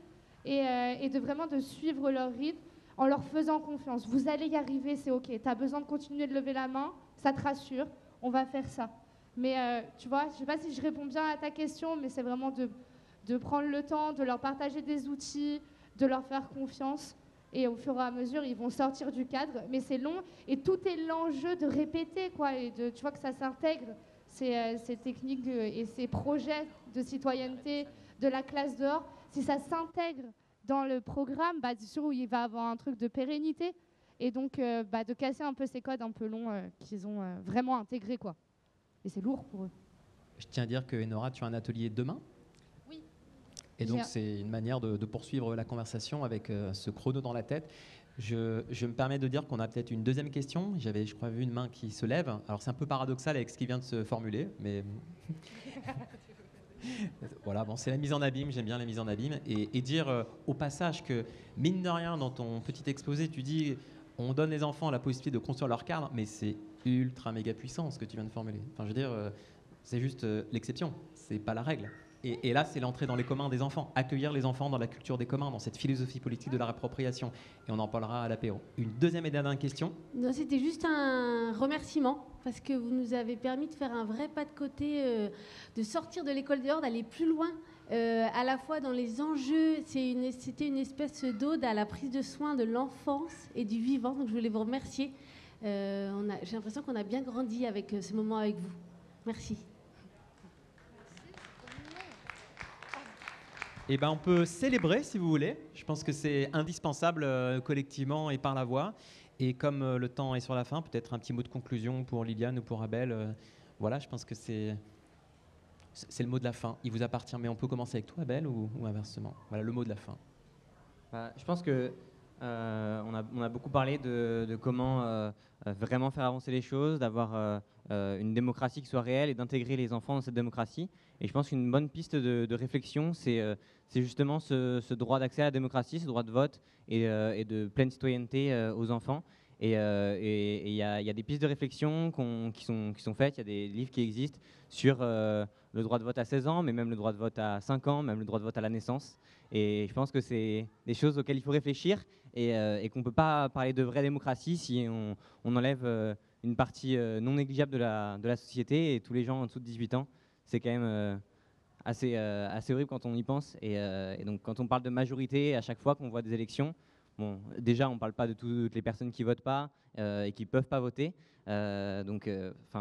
et vraiment de suivre leur rythme en leur faisant confiance. Vous allez y arriver, c'est OK. Tu as besoin de continuer de lever la main, ça te rassure, on va faire ça. Mais tu vois, je ne sais pas si je réponds bien à ta question, mais c'est vraiment de prendre le temps, de leur partager des outils, de leur faire confiance. Et au fur et à mesure, ils vont sortir du cadre. Mais c'est long. Et tout est l'enjeu de répéter, quoi. Et tu vois que ça s'intègre, ces techniques et ces projets de citoyenneté de la classe dehors. Si ça s'intègre dans le programme, c'est sûr où il va avoir un truc de pérennité. Et donc, de casser un peu ces codes un peu longs qu'ils ont vraiment intégrés, quoi. Et c'est lourd pour eux. Je tiens à dire que Enora, tu as un atelier demain. Et donc, c'est une manière de poursuivre la conversation avec ce chrono dans la tête. Je me permets de dire qu'on a peut-être une deuxième question. J'avais, je crois, vu une main qui se lève. Alors, c'est un peu paradoxal avec ce qui vient de se formuler, mais... Voilà, bon, c'est la mise en abîme, j'aime bien la mise en abîme. Et dire au passage que, mine de rien, dans ton petit exposé, tu dis on donne les enfants la possibilité de construire leur cadre, mais c'est ultra méga puissant ce que tu viens de formuler. Enfin, je veux dire, c'est juste l'exception, c'est pas la règle. Et là, c'est l'entrée dans les communs des enfants, accueillir les enfants dans la culture des communs, dans cette philosophie politique de la réappropriation. Et on en parlera à l'apéro. Une deuxième et dernière question. Non, c'était juste un remerciement, parce que vous nous avez permis de faire un vrai pas de côté, de sortir de l'école dehors, d'aller plus loin, à la fois dans les enjeux. C'était une espèce d'ode à la prise de soin de l'enfance et du vivant. Donc je voulais vous remercier. J'ai l'impression qu'on a bien grandi avec ce moment avec vous. Merci. Eh ben, on peut célébrer si vous voulez. Je pense que c'est indispensable collectivement et par la voix. Et comme le temps est sur la fin, peut-être un petit mot de conclusion pour Liliane ou pour Abel. Voilà, je pense que c'est le mot de la fin. Il vous appartient, mais on peut commencer avec toi, Abel, ou inversement. Voilà, le mot de la fin. Je pense que on a beaucoup parlé de comment vraiment faire avancer les choses, d'avoir une démocratie qui soit réelle et d'intégrer les enfants dans cette démocratie. Et je pense qu'une bonne piste de réflexion, c'est justement ce droit d'accès à la démocratie, ce droit de vote et de pleine citoyenneté aux enfants. Et il y a des pistes de réflexion qui sont faites, il y a des livres qui existent sur le droit de vote à 16 ans, mais même le droit de vote à 5 ans, même le droit de vote à la naissance. Et je pense que c'est des choses auxquelles il faut réfléchir et qu'on ne peut pas parler de vraie démocratie si on enlève une partie non négligeable de la société et tous les gens en dessous de 18 ans. C'est quand même assez horrible quand on y pense. Et donc quand on parle de majorité, à chaque fois qu'on voit des élections, bon, déjà, on ne parle pas de toutes les personnes qui ne votent pas et qui ne peuvent pas voter. Donc,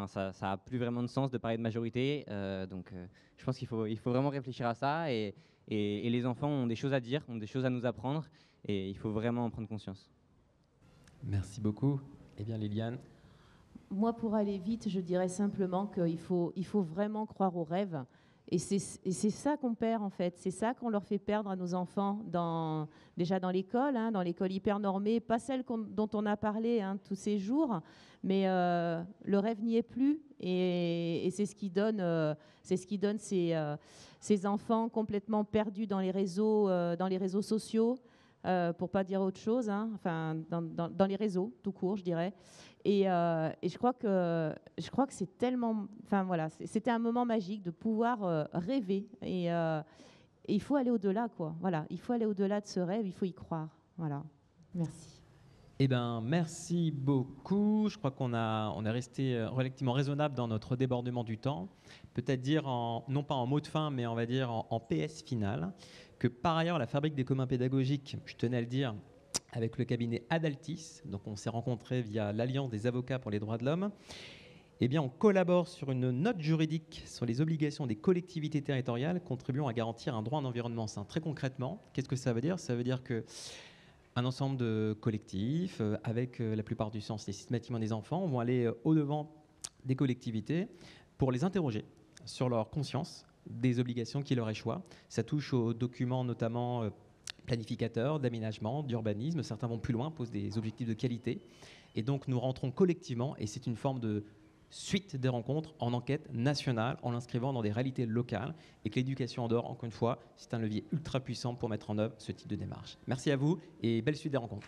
ça n'a plus vraiment de sens de parler de majorité. Je pense qu'il faut vraiment réfléchir à ça. Et les enfants ont des choses à dire, ont des choses à nous apprendre. Et il faut vraiment en prendre conscience. Merci beaucoup. Eh bien, Liliane. Moi, pour aller vite, je dirais simplement qu'il faut vraiment croire aux rêves. Et c'est ça qu'on perd, en fait. C'est ça qu'on leur fait perdre à nos enfants, déjà dans l'école, dans l'école hyper normée, pas celle dont on a parlé tous ces jours, mais le rêve n'y est plus. Et c'est ce qui donne, ces enfants complètement perdus dans les réseaux sociaux, pour pas dire autre chose, dans les réseaux, tout court, je dirais. Et je crois que c'est tellement... c'était un moment magique de pouvoir rêver. Et il faut aller au-delà, quoi. Voilà, il faut aller au-delà de ce rêve, il faut y croire. Voilà, merci. Eh bien, merci beaucoup. Je crois qu'on est resté relativement raisonnable dans notre débordement du temps. Peut-être dire, non pas en mot de fin, mais on va dire en PS final, que par ailleurs, la Fabrique des communs pédagogiques, je tenais à le dire, avec le cabinet Adaltis, donc on s'est rencontrés via l'Alliance des avocats pour les droits de l'homme, eh bien, on collabore sur une note juridique sur les obligations des collectivités territoriales contribuant à garantir un droit à un environnement sain. Très concrètement, qu'est-ce que ça veut dire ? Ça veut dire qu'un ensemble de collectifs, avec la plupart du temps, c'est systématiquement des enfants, vont aller au-devant des collectivités pour les interroger sur leur conscience des obligations qui leur échoient. Ça touche aux documents notamment planificateurs, d'aménagement, d'urbanisme. Certains vont plus loin, posent des objectifs de qualité. Et donc, nous rentrons collectivement, et c'est une forme de suite des rencontres en enquête nationale, en l'inscrivant dans des réalités locales, et que l'éducation en dehors, encore une fois, c'est un levier ultra puissant pour mettre en œuvre ce type de démarche. Merci à vous, et belle suite des rencontres.